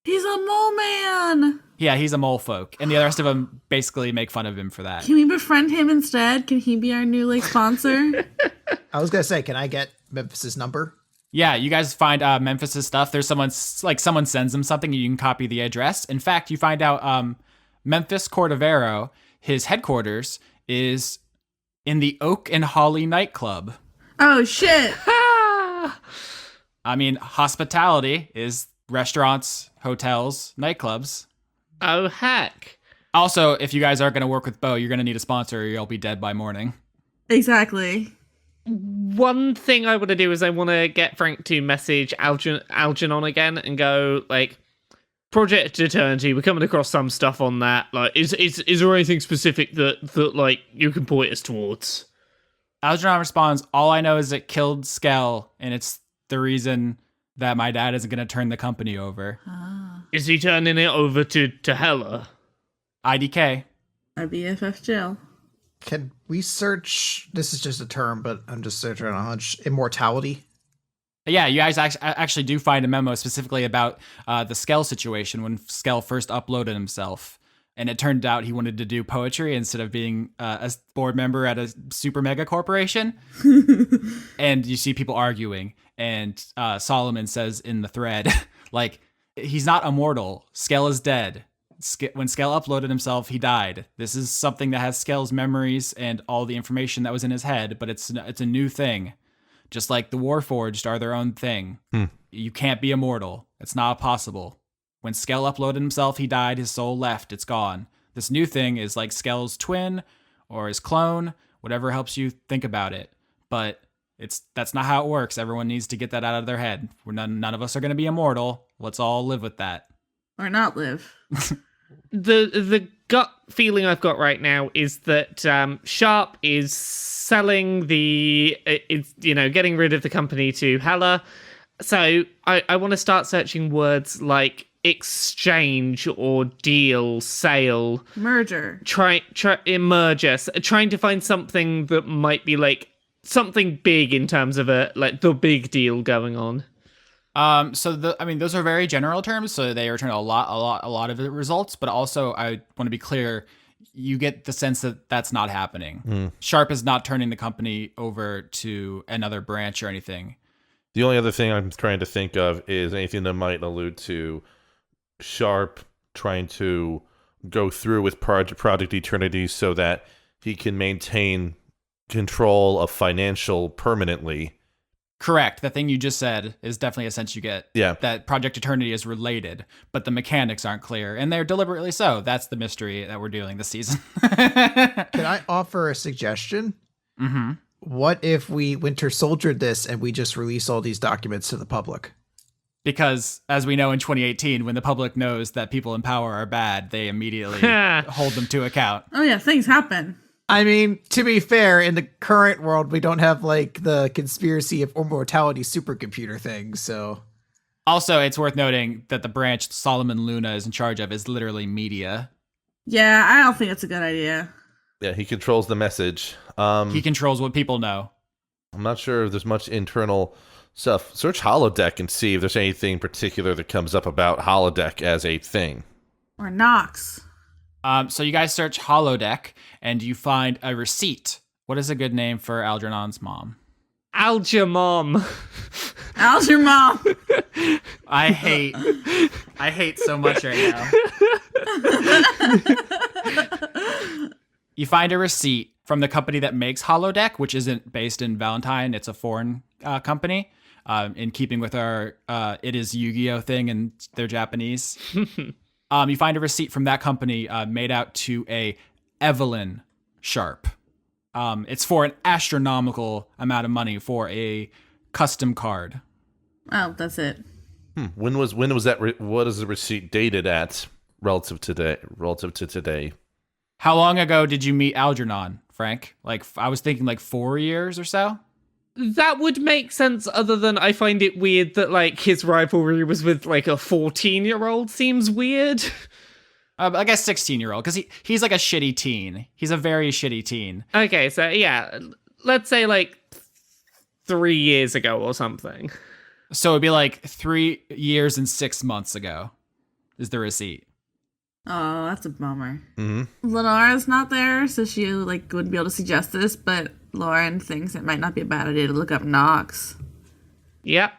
S5: He's a mole man.
S2: Yeah, he's a mole folk, and the rest of them basically make fun of him for that.
S5: Can we befriend him instead? Can he be our new like sponsor?
S3: I was gonna say, can I get Memphis's number?
S2: Yeah, you guys find Memphis's stuff. There's someone sends him something, and you can copy the address. In fact, you find out Memphis Cordovero, his headquarters, is in the Oak and Holly nightclub.
S5: Oh shit!
S2: I mean, hospitality is restaurants, hotels, nightclubs.
S4: Oh, heck.
S2: Also, if you guys are going to work with Bo, you're going to need a sponsor or you'll be dead by morning.
S5: Exactly.
S4: One thing I want to do is I want to get Frank to message Algernon again and go, like, Project Eternity, we're coming across some stuff on that. Like, is there anything specific that like, you can point us towards?
S2: Algernon responds, all I know is it killed Skell, and it's the reason that my dad isn't going to turn the company over.
S4: Is he turning it over to Hella?
S2: IDK.
S5: Our BFF jail.
S3: Can we search, this is just a term, but I'm just searching on a hunch, immortality?
S2: Yeah, you guys actually do find a memo specifically about the Skell situation when Skell first uploaded himself. And it turned out he wanted to do poetry instead of being a board member at a super mega corporation. And you see people arguing. And Solomon says in the thread, like, he's not immortal. Skell is dead. When Skell uploaded himself, he died. This is something that has Skell's memories and all the information that was in his head, but it's a new thing. Just like the Warforged are their own thing. You can't be immortal. It's not possible. When Skell uploaded himself, he died, his soul left, it's gone. This new thing is like Skell's twin or his clone, whatever helps you think about it. But that's not how it works. Everyone needs to get that out of their head. None of us are going to be immortal. Let's all live with that.
S5: Or not live.
S4: The gut feeling I've got right now is that Sharp is selling getting rid of the company to Hella. So I want to start searching words like exchange or deal, sale,
S5: Merger.
S4: Merger. Trying to find something that might be like something big in terms of the big deal going on.
S2: Those are very general terms, so they return a lot of the results, but also I want to be clear, you get the sense that that's not happening. Sharp is not turning the company over to another branch or anything.
S1: The only other thing I'm trying to think of is anything that might allude to Sharp trying to go through with Project Eternity so that he can maintain control of financial permanently.
S2: Correct. The thing you just said is definitely a sense you get.
S1: Yeah.
S2: That Project Eternity is related, but the mechanics aren't clear, and they're deliberately so. That's the mystery that we're doing this season.
S3: Can I offer a suggestion?
S2: Mm-hmm.
S3: What if we Winter Soldiered this and we just release all these documents to the public?
S2: Because, as we know in 2018, when the public knows that people in power are bad, they immediately hold them to account.
S5: Oh yeah, things happen.
S3: I mean, to be fair, in the current world, we don't have, like, the conspiracy of immortality supercomputer thing, so...
S2: Also, it's worth noting that the branch Solomon Luna is in charge of is literally media.
S5: Yeah, I don't think it's a good idea.
S1: Yeah, he controls the message.
S2: He controls what people know.
S1: I'm not sure if there's much internal stuff. Search Holodeck and see if there's anything particular that comes up about Holodeck as a thing.
S5: Or Nox.
S2: So you guys search Holodeck, and you find a receipt. What is a good name for Algernon's mom?
S4: Algermom.
S5: How's your mom?
S2: I hate so much right now. You find a receipt from the company that makes Holodeck, which isn't based in Valentine. It's a foreign company, in keeping with our It Is Yu-Gi-Oh! Thing, and they're Japanese. You find a receipt from that company made out to a Evelyn Sharp. It's for an astronomical amount of money for a custom card.
S5: Oh, that's it.
S1: When was that? What is the receipt dated at relative to today?
S2: How long ago did you meet Algernon, Frank? Like, I was thinking like 4 years or so.
S4: That would make sense, other than I find it weird that, like, his rivalry was with, like, a 14-year-old seems weird.
S2: I guess 16-year-old, because he's like a shitty teen. He's a very shitty teen.
S4: Okay, so, yeah, let's say, like, 3 years ago or something.
S2: So it'd be like 3 years and 6 months ago is the receipt.
S5: Oh, that's a bummer.
S1: Mm-hmm.
S5: Lenora's not there, so she like wouldn't be able to suggest this, but Lauren thinks it might not be a bad idea to look up Knox.
S4: Yep.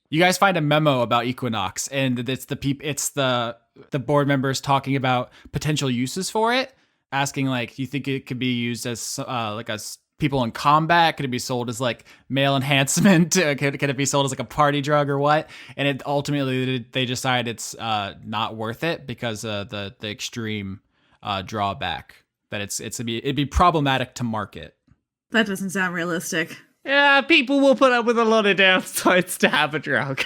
S2: You guys find a memo about Equinox, and it's the board members talking about potential uses for it, asking like, do you think it could be used as like as people in combat? Could it be sold as like male enhancement? Could it be sold as like a party drug or what? And it ultimately they decide it's not worth it because the extreme drawback that it'd be problematic to market.
S5: That doesn't sound realistic.
S4: Yeah, people will put up with a lot of downsides to have a drug.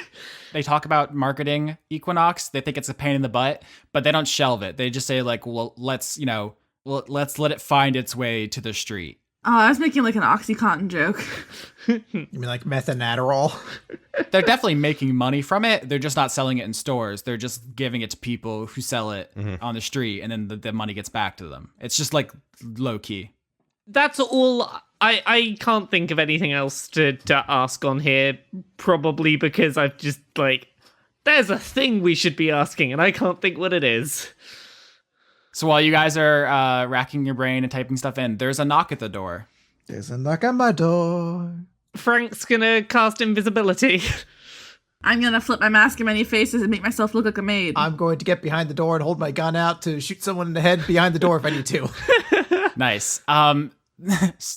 S2: They talk about marketing Equinox. They think it's a pain in the butt, but they don't shelve it. They just say like, well, let's let it find its way to the street.
S5: Oh, I was making like an OxyContin joke.
S3: You mean like meth and Adderall?
S2: They're definitely making money from it. They're just not selling it in stores. They're just giving it to people who sell it on the street, and then the money gets back to them. It's just like low key.
S4: That's all. I can't think of anything else to ask on here, probably because I've just, like, there's a thing we should be asking, and I can't think what it is.
S2: So while you guys are racking your brain and typing stuff in, there's a knock at the door.
S3: There's a knock on my door.
S4: Frank's gonna cast invisibility.
S5: I'm gonna flip my mask in many faces and make myself look like a maid.
S3: I'm going to get behind the door and hold my gun out to shoot someone in the head behind the door if I need to.
S2: Nice.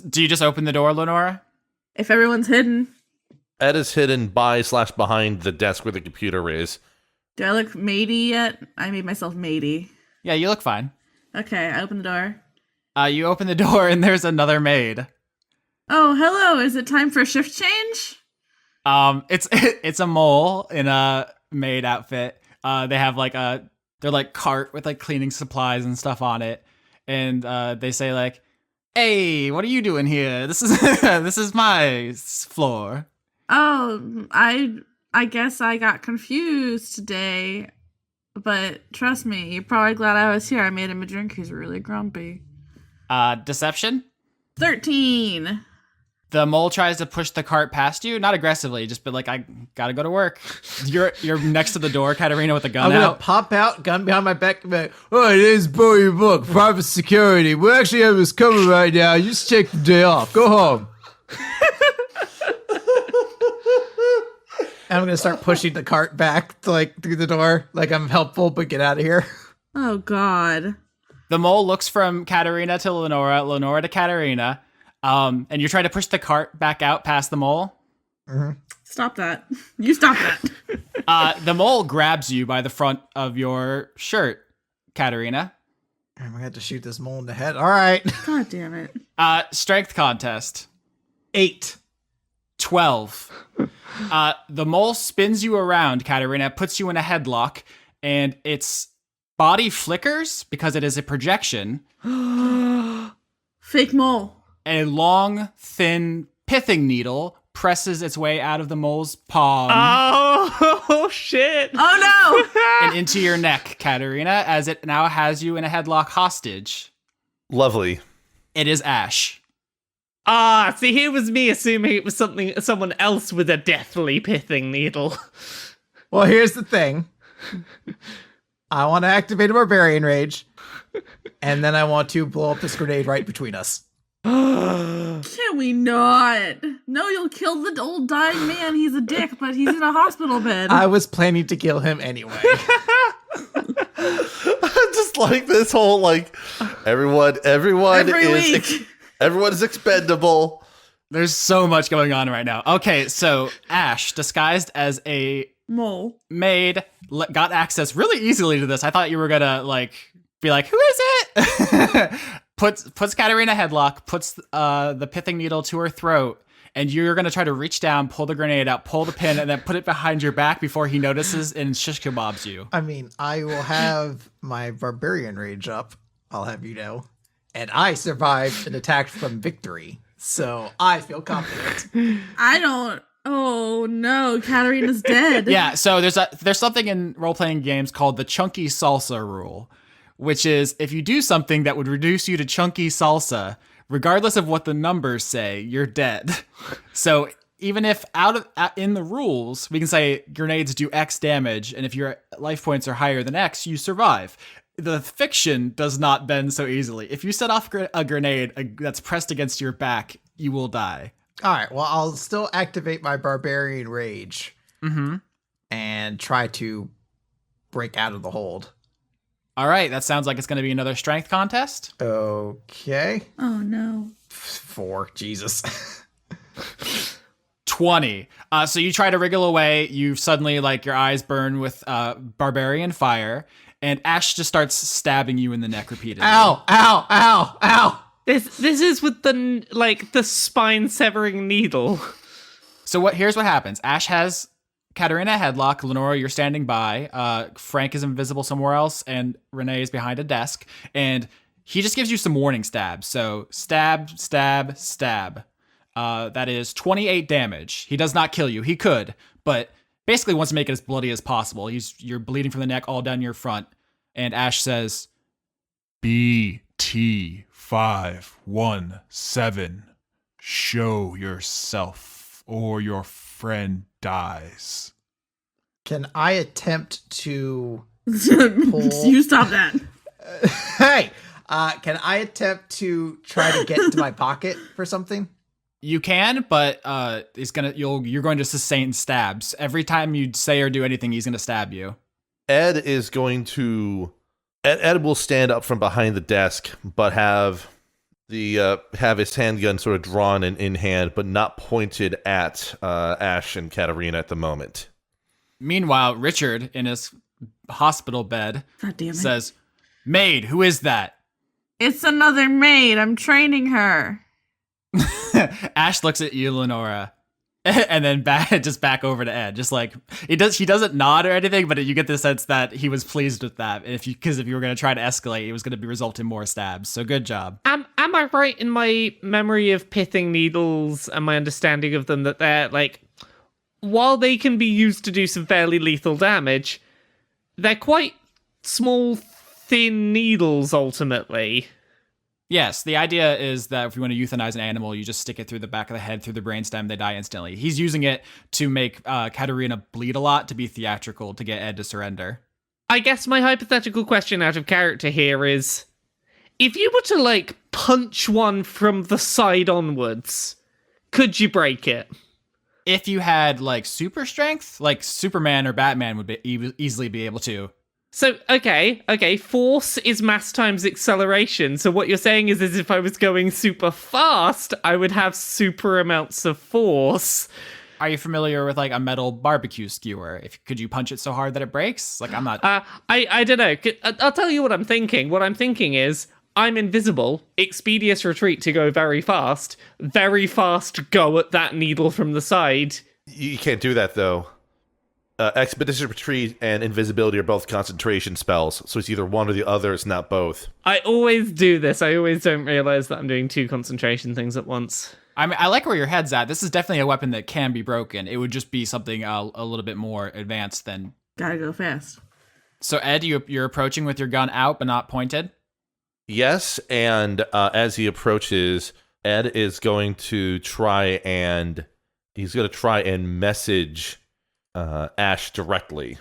S2: Do you just open the door, Lenora?
S5: If everyone's hidden.
S1: Ed is hidden by/behind the desk where the computer is.
S5: Do I look matey yet? I made myself matey.
S2: Yeah, you look fine.
S5: Okay, I open the door.
S2: You open the door and there's another maid.
S5: Oh, hello. Is it time for a shift change?
S2: It's a mole in a maid outfit. They have like they're like cart with like cleaning supplies and stuff on it, and they say like, "Hey, what are you doing here? This is this is my floor."
S5: Oh, I guess I got confused today, but trust me, you're probably glad I was here. I made him a drink. He's really grumpy.
S2: Deception?
S5: 13.
S2: The mole tries to push the cart past you, not aggressively, just but like, I gotta go to work. You're next to the door, Catarina, with a gun
S3: I'm gonna
S2: out.
S3: pop out, gun behind my back, and be like, oh, it is Brody Book, private security. We actually have this covered right now. You just take the day off. Go home. And I'm gonna start pushing the cart back to, like, through the door, like I'm helpful, but get out of here.
S5: Oh, God.
S2: The mole looks from Catarina to Lenora to Catarina, and you're trying to push the cart back out past the mole.
S3: Mm-hmm.
S5: Stop that. You stop that.
S2: The mole grabs you by the front of your shirt, Catarina.
S3: I'm gonna have to shoot this mole in the head. All right.
S5: God damn it.
S2: Strength contest.
S3: 8.
S2: 12. The mole spins you around, Catarina, puts you in a headlock, and its body flickers because it is a projection.
S5: Fake mole.
S2: A long, thin pithing needle presses its way out of the mole's palm
S4: Oh, shit.
S5: Oh, no.
S2: and into your neck, Catarina, as it now has you in a headlock hostage.
S1: Lovely.
S2: It is Ash.
S4: See, here was me assuming it was someone else with a deathly pithing needle.
S3: Well, here's the thing. I want to activate a barbarian rage, and then I want to blow up this grenade right between us.
S5: Can we not? No, you'll kill the old dying man. He's a dick, but he's in a hospital bed.
S3: I was planning to kill him anyway.
S1: Just like this whole like everyone
S5: Every week.
S1: everyone is expendable.
S2: There's so much going on right now. Okay, so Ash, disguised as a
S5: Mole.
S2: maid, got access really easily to this. I thought you were gonna like be like, who is it? puts Catarina headlock, puts the pithing needle to her throat, and you're going to try to reach down, pull the grenade out, pull the pin, and then put it behind your back before he notices and shish kebabs you.
S3: I mean, I will have my barbarian rage up, I'll have you know. And I survived an attack from victory. So I feel confident.
S5: I don't. Oh no, Catarina's dead.
S2: Yeah, so there's something in role-playing games called the chunky salsa rule, which is if you do something that would reduce you to chunky salsa, regardless of what the numbers say, you're dead. So even if in the rules, we can say grenades do X damage, and if your life points are higher than X, you survive. The fiction does not bend so easily. If you set off a grenade that's pressed against your back, you will die.
S3: All right, well, I'll still activate my barbarian rage and try to break out of the hold.
S2: All right, that sounds like it's going to be another strength contest.
S3: Okay.
S5: Oh no.
S3: 4, Jesus.
S2: 20. So you try to wriggle away. You suddenly, like, your eyes burn with barbarian fire, and Ash just starts stabbing you in the neck repeatedly.
S3: Ow, ow, ow, ow.
S4: This is with the spine severing needle.
S2: So here's what happens. Ash has Catarina headlock. Lenora, you're standing by. Frank is invisible somewhere else, and Rene is behind a desk. And he just gives you some warning stabs. So stab, stab, stab. That is 28 damage. He does not kill you. He could, but basically wants to make it as bloody as possible. You're bleeding from the neck all down your front. And Ash says, BT 517. Show yourself or your friend dies.
S3: Can I attempt to
S5: You stop that.
S3: Hey, can I attempt to try to get into my pocket for something?
S2: You can, but you're going to sustain stabs. Every time you say or do anything, he's going to stab you.
S1: Ed will stand up from behind the desk, but have his handgun sort of drawn and in hand, but not pointed at Ash and Catarina at the moment.
S2: Meanwhile, Richard, in his hospital bed,
S5: God damn it.
S2: says, Maid, who is that?
S5: It's another maid. I'm training her.
S2: Ash looks at you, Lenora, and then back over to Ed. Just like he doesn't nod or anything, but you get the sense that he was pleased with that. Because if you were going to try to escalate, it was going to result in more stabs. So good job.
S4: Am I right in my memory of pithing needles and my understanding of them that they're like, while they can be used to do some fairly lethal damage, they're quite small, thin needles ultimately.
S2: Yes, the idea is that if you want to euthanize an animal, you just stick it through the back of the head, through the brainstem, they die instantly. He's using it to make Catarina bleed a lot, to be theatrical, to get Ed to surrender.
S4: I guess my hypothetical question out of character here is, if you were to, like, punch one from the side onwards, could you break it?
S2: If you had, like, super strength, like Superman or Batman would easily be able to.
S4: So, okay, force is mass times acceleration. So what you're saying is if I was going super fast, I would have super amounts of force.
S2: Are you familiar with, like, a metal barbecue skewer? Could you punch it so hard that it breaks? Like, I'm not...
S4: I don't know. I'll tell you what I'm thinking. What I'm thinking is, I'm invisible, expeditious retreat to go very fast go at that needle from the side.
S1: You can't do that, though. Expeditious retreat and invisibility are both concentration spells, so it's either one or the other, it's not both.
S4: I always do this. I always don't realize that I'm doing two concentration things at once.
S2: I mean, I like where your head's at. This is definitely a weapon that can be broken. It would just be something a little bit more advanced than...
S5: Gotta go fast.
S2: So, Ed, you're approaching with your gun out but not pointed?
S1: Yes, and as he approaches, Ed is going to try and message Ash directly.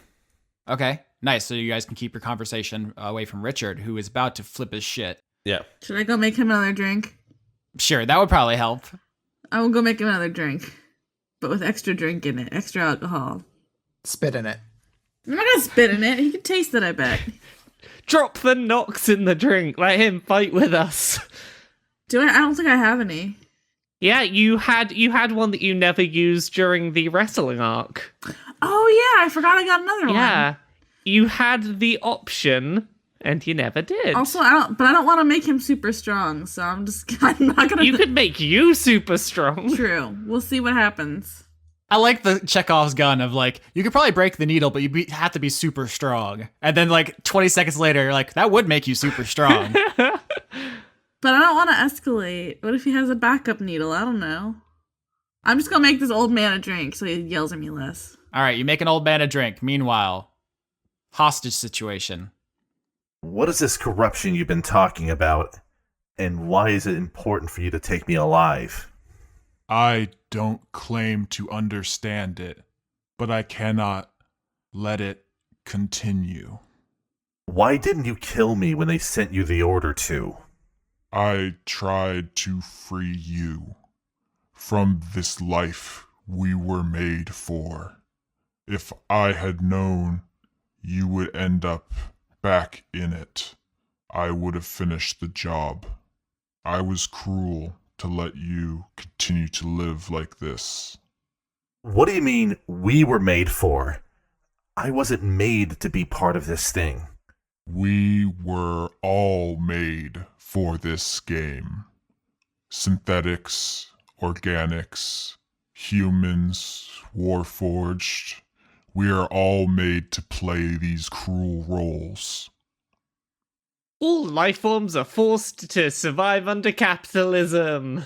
S2: Okay, nice. So you guys can keep your conversation away from Richard, who is about to flip his shit.
S1: Yeah.
S5: Should I go make him another drink?
S2: Sure, that would probably help.
S5: I will go make him another drink, but with extra drink in it, extra alcohol.
S3: Spit in it.
S5: I'm not gonna spit in it. He can taste it, I bet.
S4: Drop the knocks in the drink. Let him fight with us.
S5: Do I? I don't think I have any.
S4: Yeah, you had one that you never used during the wrestling arc.
S5: Oh yeah, I forgot I got another one.
S4: Yeah, you had the option, And you never did.
S5: Also, I don't want to make him super strong, so I'm not gonna.
S4: You could make you super strong.
S5: True. We'll see what happens.
S2: I like the Chekhov's gun of like, you could probably break the needle, but you have to be super strong. And then like 20 seconds later, you're like, that would make you super strong.
S5: But I don't want to escalate. What if he has a backup needle? I don't know. I'm just gonna make this old man a drink so he yells at me less.
S2: All right, you make an old man a drink. Meanwhile, hostage situation.
S1: What is this corruption you've been talking about, and why is it important for you to take me alive?
S6: I don't claim to understand it, but I cannot let it continue.
S1: Why didn't you kill me when they sent you the order to?
S6: I tried to free you from this life we were made for. If I had known you would end up back in it, I would have finished the job. I was cruel to let you continue to live like this.
S1: What do you mean, we were made for? I wasn't made to be part of this thing.
S6: We were all made for this game. Synthetics, organics, humans, warforged. We are all made to play these cruel roles.
S4: All life forms are forced to survive under capitalism.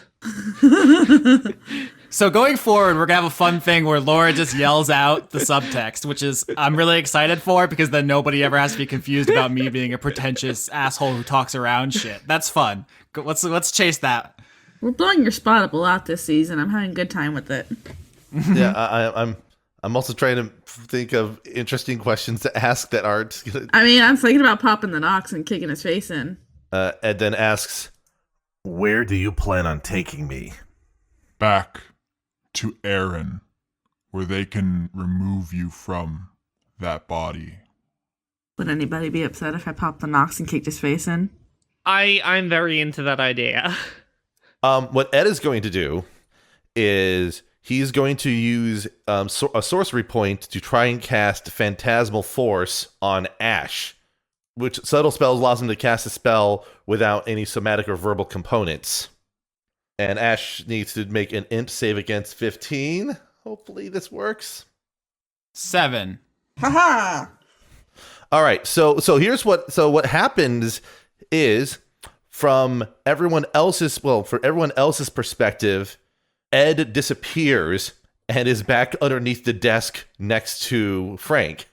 S2: So going forward, we're going to have a fun thing where Laura just yells out the subtext, which is I'm really excited for because then nobody ever has to be confused about me being a pretentious asshole who talks around shit. That's fun. Let's chase that.
S5: We're blowing your spot up a lot this season. I'm having a good time with it.
S1: Yeah, I'm also trying to think of interesting questions to ask that aren't.
S5: I mean, I'm thinking about popping the Nox and kicking his face in.
S1: Ed then asks, "Where do you plan on taking me?"
S6: Back to Aaron, where they can remove you from that body.
S5: Would anybody be upset if I popped the Nox and kicked his face in?
S4: I'm very into that idea.
S1: What Ed is going to do is he's going to use a sorcery point to try and cast Phantasmal Force on Ash, which subtle spells allows him to cast a spell without any somatic or verbal components. And Ash needs to make an int save against 15. Hopefully this works.
S2: 7.
S5: Haha!
S1: All right, so here's what happens is from everyone else's perspective, Ed disappears and is back underneath the desk next to Frank.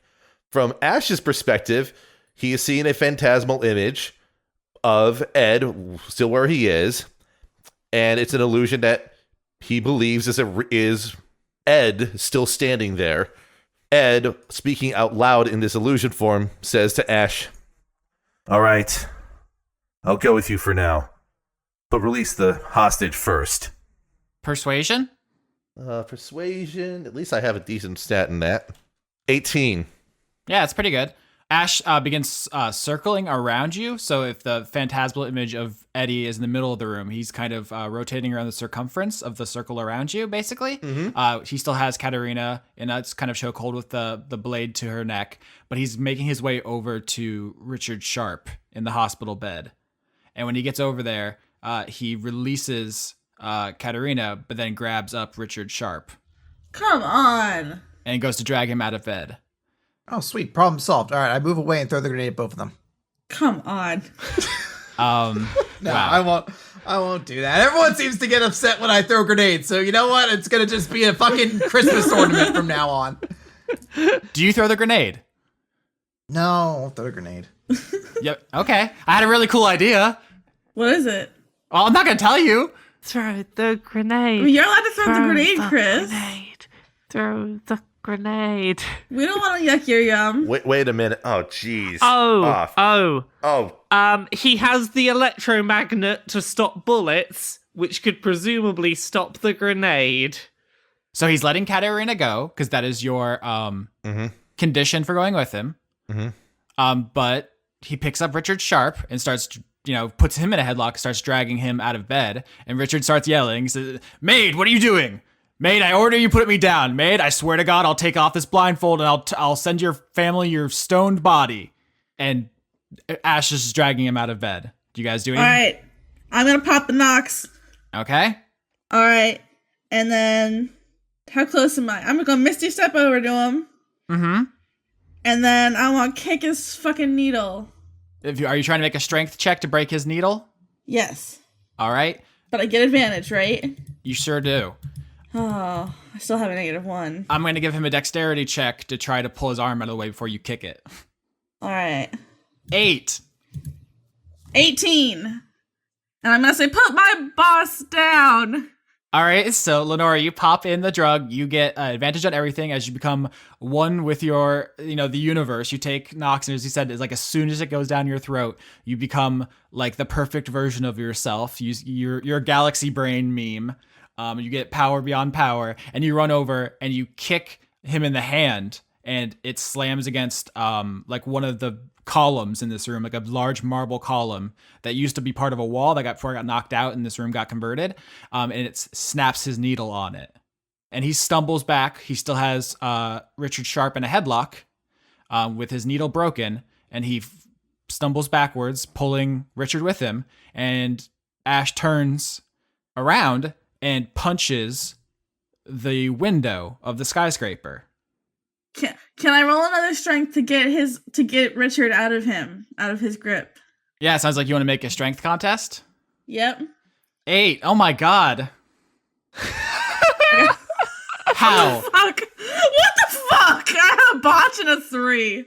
S1: From Ash's perspective, he is seeing a phantasmal image of Ed still where he is, and it's an illusion that he believes is Ed still standing there. Ed, speaking out loud in this illusion form, says to Ash, "All right, I'll go with you for now, but release the hostage first."
S2: Persuasion?
S1: Persuasion. At least I have a decent stat in that. 18.
S2: Yeah, it's pretty good. Ash begins circling around you. So if the phantasmal image of Eddie is in the middle of the room, he's kind of rotating around the circumference of the circle around you, basically. Mm-hmm. He still has Catarina in a kind of chokehold with the blade to her neck, but he's making his way over to Richard Sharp in the hospital bed. And when he gets over there, he releases Catarina, but then grabs up Richard Sharp.
S5: Come on!
S2: And goes to drag him out of bed.
S3: Oh, sweet. Problem solved. All right, I move away and throw the grenade at both of them.
S5: Come on.
S3: No,
S2: Wow.
S3: I won't do that. Everyone seems to get upset when I throw grenades, so you know what? It's gonna just be a fucking Christmas ornament from now on.
S2: Do you throw the grenade?
S3: No, I won't throw a grenade.
S2: Yep. Okay. I had a really cool idea.
S5: What is it?
S2: Well, I'm not going to tell you.
S4: Throw the grenade.
S5: I mean, you're allowed to throw the grenade, Chris.
S4: Grenade. Throw the grenade.
S5: We don't want to yuck your yum.
S1: Wait a minute. Oh, jeez.
S4: He has the electromagnet to stop bullets, which could presumably stop the grenade.
S2: So he's letting Catarina go, because that is your condition for going with him.
S1: Mm-hmm.
S2: But he picks up Richard Sharp and starts, puts him in a headlock, starts dragging him out of bed. And Richard starts yelling, he says, "Maid, what are you doing? Maid, I order you put me down. Maid, I swear to God, I'll take off this blindfold and I'll send your family your stoned body." And Ash is just dragging him out of bed. Do you guys do anything?
S5: All right. I'm going to pop the knocks.
S2: Okay.
S5: All right. And then, how close am I? I'm going to go Misty Step over to him.
S2: Mm-hmm.
S5: And then I want to kick his fucking needle.
S2: Are you trying to make a strength check to break his needle?
S5: Yes.
S2: All right.
S5: But I get advantage, right?
S2: You sure do.
S5: Oh, I still have a -1.
S2: I'm going to give him a dexterity check to try to pull his arm out of the way before you kick it.
S5: All right.
S2: 8.
S5: 18. And I'm going to say, put my boss down.
S2: All right, so Lenora, you pop in the drug. You get advantage on everything as you become one with your, the universe. You take Nox, and as you said, it's like as soon as it goes down your throat, you become like the perfect version of yourself. You're a galaxy brain meme. You get power beyond power, and you run over and you kick him in the hand, and it slams against like one of the columns in this room, like a large marble column that used to be part of a wall that before it got knocked out and this room got converted, and it snaps his needle on it, and he stumbles back. He still has Richard Sharp in a headlock with his needle broken, and he stumbles backwards, pulling Richard with him, and Ash turns around and punches the window of the skyscraper.
S5: Can I roll another strength to get Richard out of his grip?
S2: Yeah, sounds like you want to make a strength contest.
S5: Yep.
S2: 8. Oh my god. How?
S5: What the fuck? I have a botch and a 3.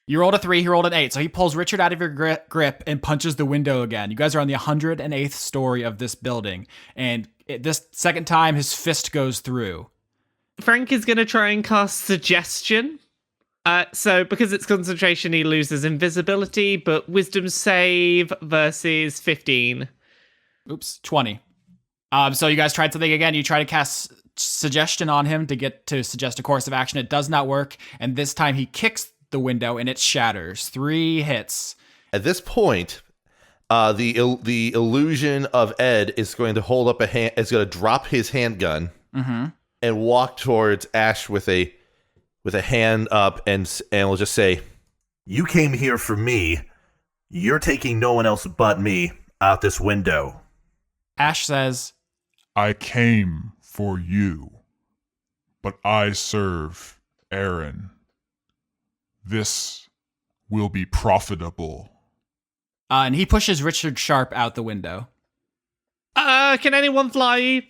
S2: You rolled a 3, he rolled an 8. So he pulls Richard out of your grip and punches the window again. You guys are on the 108th story of this building. And this second time, his fist goes through.
S4: Frank is going to try and cast Suggestion. So because it's concentration, he loses invisibility, but wisdom save versus 15.
S2: Oops, 20. So you guys tried something again. You try to cast Suggestion on him to get to suggest a course of action. It does not work. And this time he kicks the window and it shatters. 3 hits.
S1: At this point, the illusion of Ed is going to hold up a hand. Is going to drop his handgun and walk towards Ash with a hand up, and will just say, "You came here for me. You're taking no one else but me out this window."
S2: Ash says,
S6: I came for you, but I serve Aaron. This will be profitable.
S2: and he pushes Richard Sharp out the window.
S4: Can anyone fly?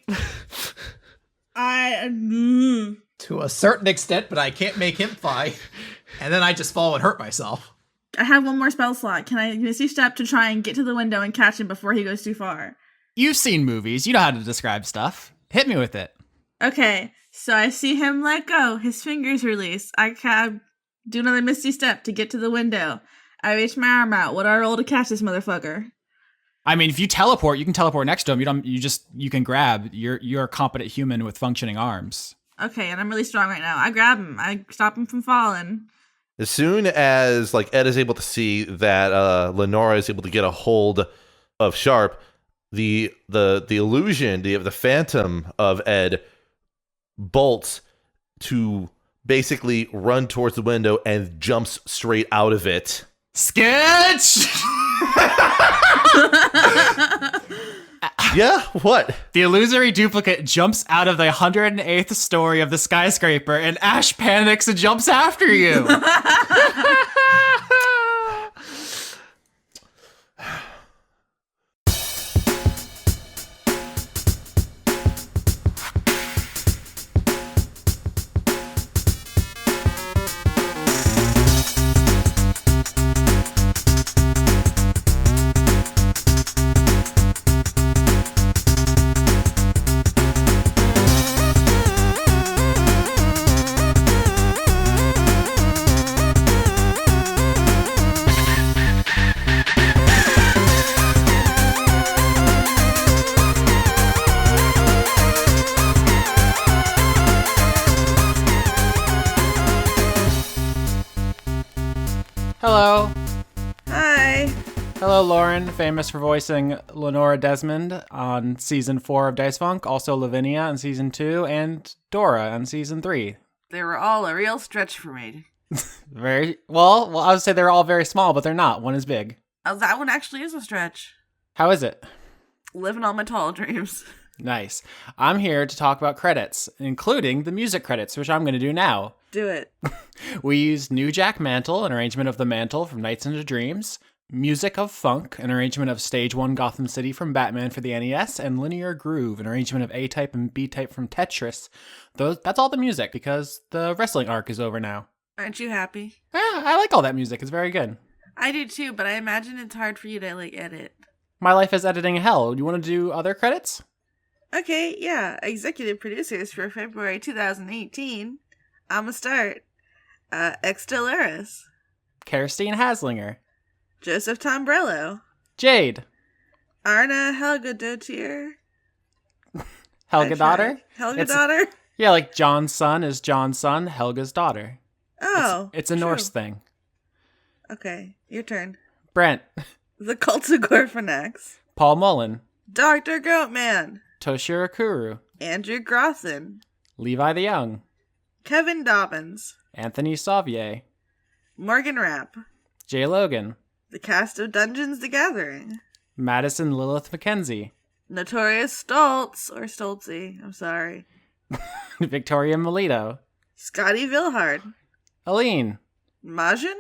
S3: To a certain extent, but I can't make him fly. And then I just fall and hurt myself.
S5: I have one more spell slot. Can I Misty Step to try and get to the window and catch him before he goes too far?
S2: You've seen movies. You know how to describe stuff. Hit me with it.
S5: Okay, so I see him let go. His fingers release. I can do another Misty Step to get to the window. I reach my arm out. What do I roll to catch this motherfucker?
S2: I mean, if you teleport, you can teleport next to him. You can grab. You're a competent human with functioning arms.
S5: Okay, and I'm really strong right now. I grab him. I stop him from falling.
S1: As soon as Ed is able to see that Lenora is able to get a hold of Sharp, the illusion, the phantom of Ed bolts to basically run towards the window and jumps straight out of it.
S2: Sketch!
S1: Yeah, what?
S2: The illusory duplicate jumps out of the 108th story of the skyscraper, and Ash panics and jumps after you. Hello.
S5: Hi.
S2: Hello, Lauren, famous for voicing Lenora Desmond on Season 4 of Dice Funk, also Lavinia on Season 2, and Dora on Season 3.
S5: They were all a real stretch for me.
S2: Very well. I would say they're all very small, but they're not. One is big.
S5: Oh, that one actually is a stretch.
S2: How is it?
S5: Living all my tall dreams.
S2: Nice. I'm here to talk about credits, including the music credits, which I'm going to do now.
S5: Do it.
S2: We used New Jack Mantle, an arrangement of The Mantle from Nights into Dreams, Music of Funk, an arrangement of Stage 1 Gotham City from Batman for the NES, and Linear Groove, an arrangement of A-Type and B-Type from Tetris. That's all the music, because the wrestling arc is over now.
S5: Aren't you happy?
S2: Yeah, I like all that music. It's very good.
S5: I do too, but I imagine it's hard for you to, edit.
S2: My life is editing hell. Do you want to do other credits?
S5: Okay, yeah. Executive producers for February 2018. I'ma start. Ex Delaris.
S2: Kerstine Haslinger.
S5: Joseph Tombrello.
S2: Jade.
S5: Arna Helgadottir.
S2: Helga daughter?
S5: Helga daughter?
S2: Yeah, like John's son is John's son, Helga's daughter.
S5: Oh.
S2: It's a
S5: true.
S2: Norse thing.
S5: Okay, your turn.
S2: Brent.
S5: The Cult of Gorfanax.
S2: Paul Mullen.
S5: Dr. Goatman.
S2: Toshiro Kuru.
S5: Andrew Grothin.
S2: Levi the Young.
S5: Kevin Dobbins.
S2: Anthony Sauvier.
S5: Morgan Rapp.
S2: Jay Logan.
S5: The cast of Dungeons the Gathering.
S2: Madison Lilith McKenzie.
S5: Notorious Stoltz, or Stoltzy, I'm sorry.
S2: Victoria Melito.
S5: Scotty Vilhard.
S2: Aline.
S5: Majin.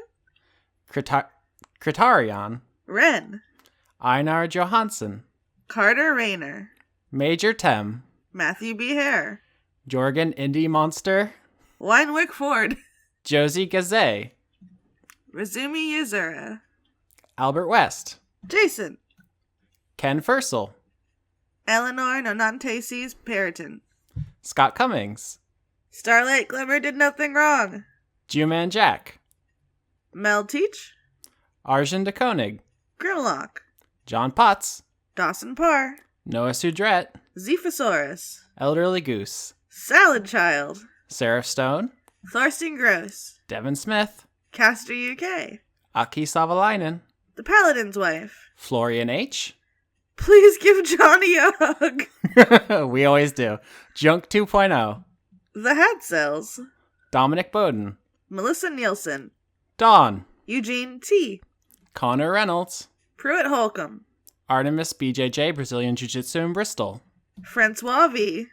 S2: Kritarion.
S5: Ren.
S2: Einar Johansson.
S5: Carter Rayner.
S2: Major Tem.
S5: Matthew B. Hare.
S2: Jorgen Indie Monster.
S5: Winewick Ford.
S2: Josie Gazet.
S5: Razumi Yuzura.
S2: Albert West.
S5: Jason.
S2: Ken Fursel.
S5: Eleanor Nonanteses Periton.
S2: Scott Cummings.
S5: Starlight Glimmer did nothing wrong.
S2: Jewman Jack.
S5: Mel Teach.
S2: Arjun de Koenig.
S5: Grimlock.
S2: John Potts.
S5: Dawson Parr.
S2: Noah Sudret.
S5: Zephosaurus.
S2: Elderly Goose.
S5: Salad Child.
S2: Seraph Stone.
S5: Thorsten Gross.
S2: Devin Smith.
S5: Caster UK.
S2: Aki Savalainen.
S5: The Paladin's Wife.
S2: Florian H.
S5: Please give Johnny a hug.
S2: We always do. Junk 2.0.
S5: The Hat Cells.
S2: Dominic Bowden.
S5: Melissa Nielsen.
S2: Dawn.
S5: Eugene T.
S2: Connor Reynolds.
S5: Pruitt Holcomb.
S2: Artemis BJJ Brazilian Jiu-Jitsu in Bristol.
S5: Francois V.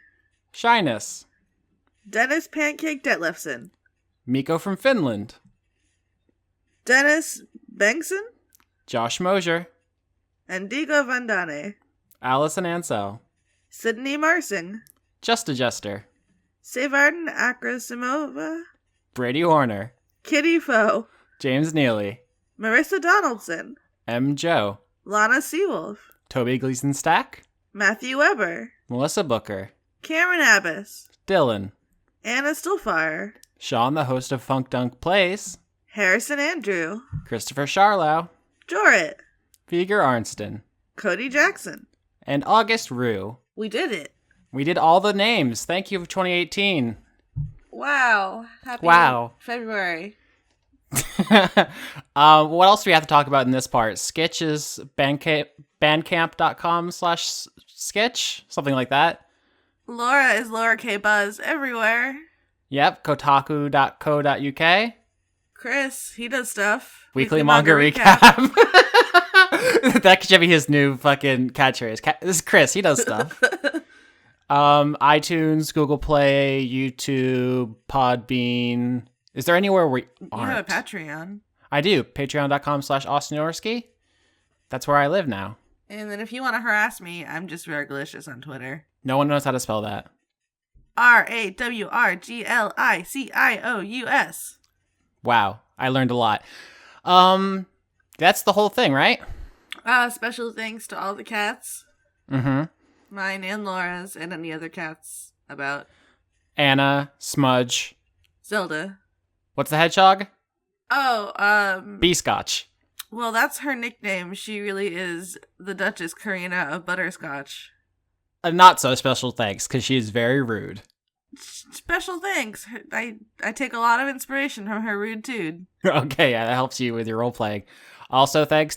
S2: Shyness.
S5: Dennis Pancake Detlefson.
S2: Miko from Finland.
S5: Dennis Bengtson.
S2: Josh Mosier.
S5: Indigo Vandane.
S2: Allison Ansell.
S5: Sydney Marsing.
S2: Just a Jester.
S5: Sevarden Akrasimova.
S2: Brady Horner.
S5: Kitty Foe.
S2: James Neely.
S5: Marissa Donaldson.
S2: M. Joe.
S5: Lana Seawolf.
S2: Toby Gleason Stack.
S5: Matthew Weber.
S2: Melissa Booker.
S5: Cameron Abbas.
S2: Dylan.
S5: Anna Stillfire.
S2: Sean, the host of Funk Dunk Plays.
S5: Harrison Andrew.
S2: Christopher Charlow.
S5: Jorrit.
S2: Viger Arnston.
S5: Cody Jackson.
S2: And August Rue.
S5: We did it.
S2: We did all the names. Thank you for 2018.
S5: Wow. Happy
S2: Wow.
S5: February.
S2: What else do we have to talk about in this part? Sketch is bandcamp.com/sketch, something like that.
S5: Laura is Laura K. Buzz everywhere.
S2: Yep, kotaku.co.uk.
S5: Chris, he does stuff.
S2: Weekly manga recap. That should be his new fucking catchphrase. This is Chris, he does stuff. iTunes, Google Play, YouTube, Podbean. Is there anywhere we aren't?
S5: You have a Patreon.
S2: I do. Patreon.com/AustinOrsky. That's where I live now.
S5: And then if you want to harass me, I'm just Raglicious on Twitter.
S2: No one knows how to spell that.
S5: RAWRGLICIOUS.
S2: Wow. I learned a lot. That's the whole thing, right?
S5: Special thanks to all the cats.
S2: Mm-hmm.
S5: Mine and Laura's and any other cats about.
S2: Anna, Smudge.
S5: Zelda.
S2: What's the hedgehog?
S5: Oh,
S2: B-Scotch.
S5: Well, that's her nickname. She really is the Duchess Karina of Butterscotch.
S2: Not so special thanks, because she's very rude.
S5: Special thanks. I take a lot of inspiration from her rude dude.
S2: Okay, yeah, that helps you with your role playing. Also, thanks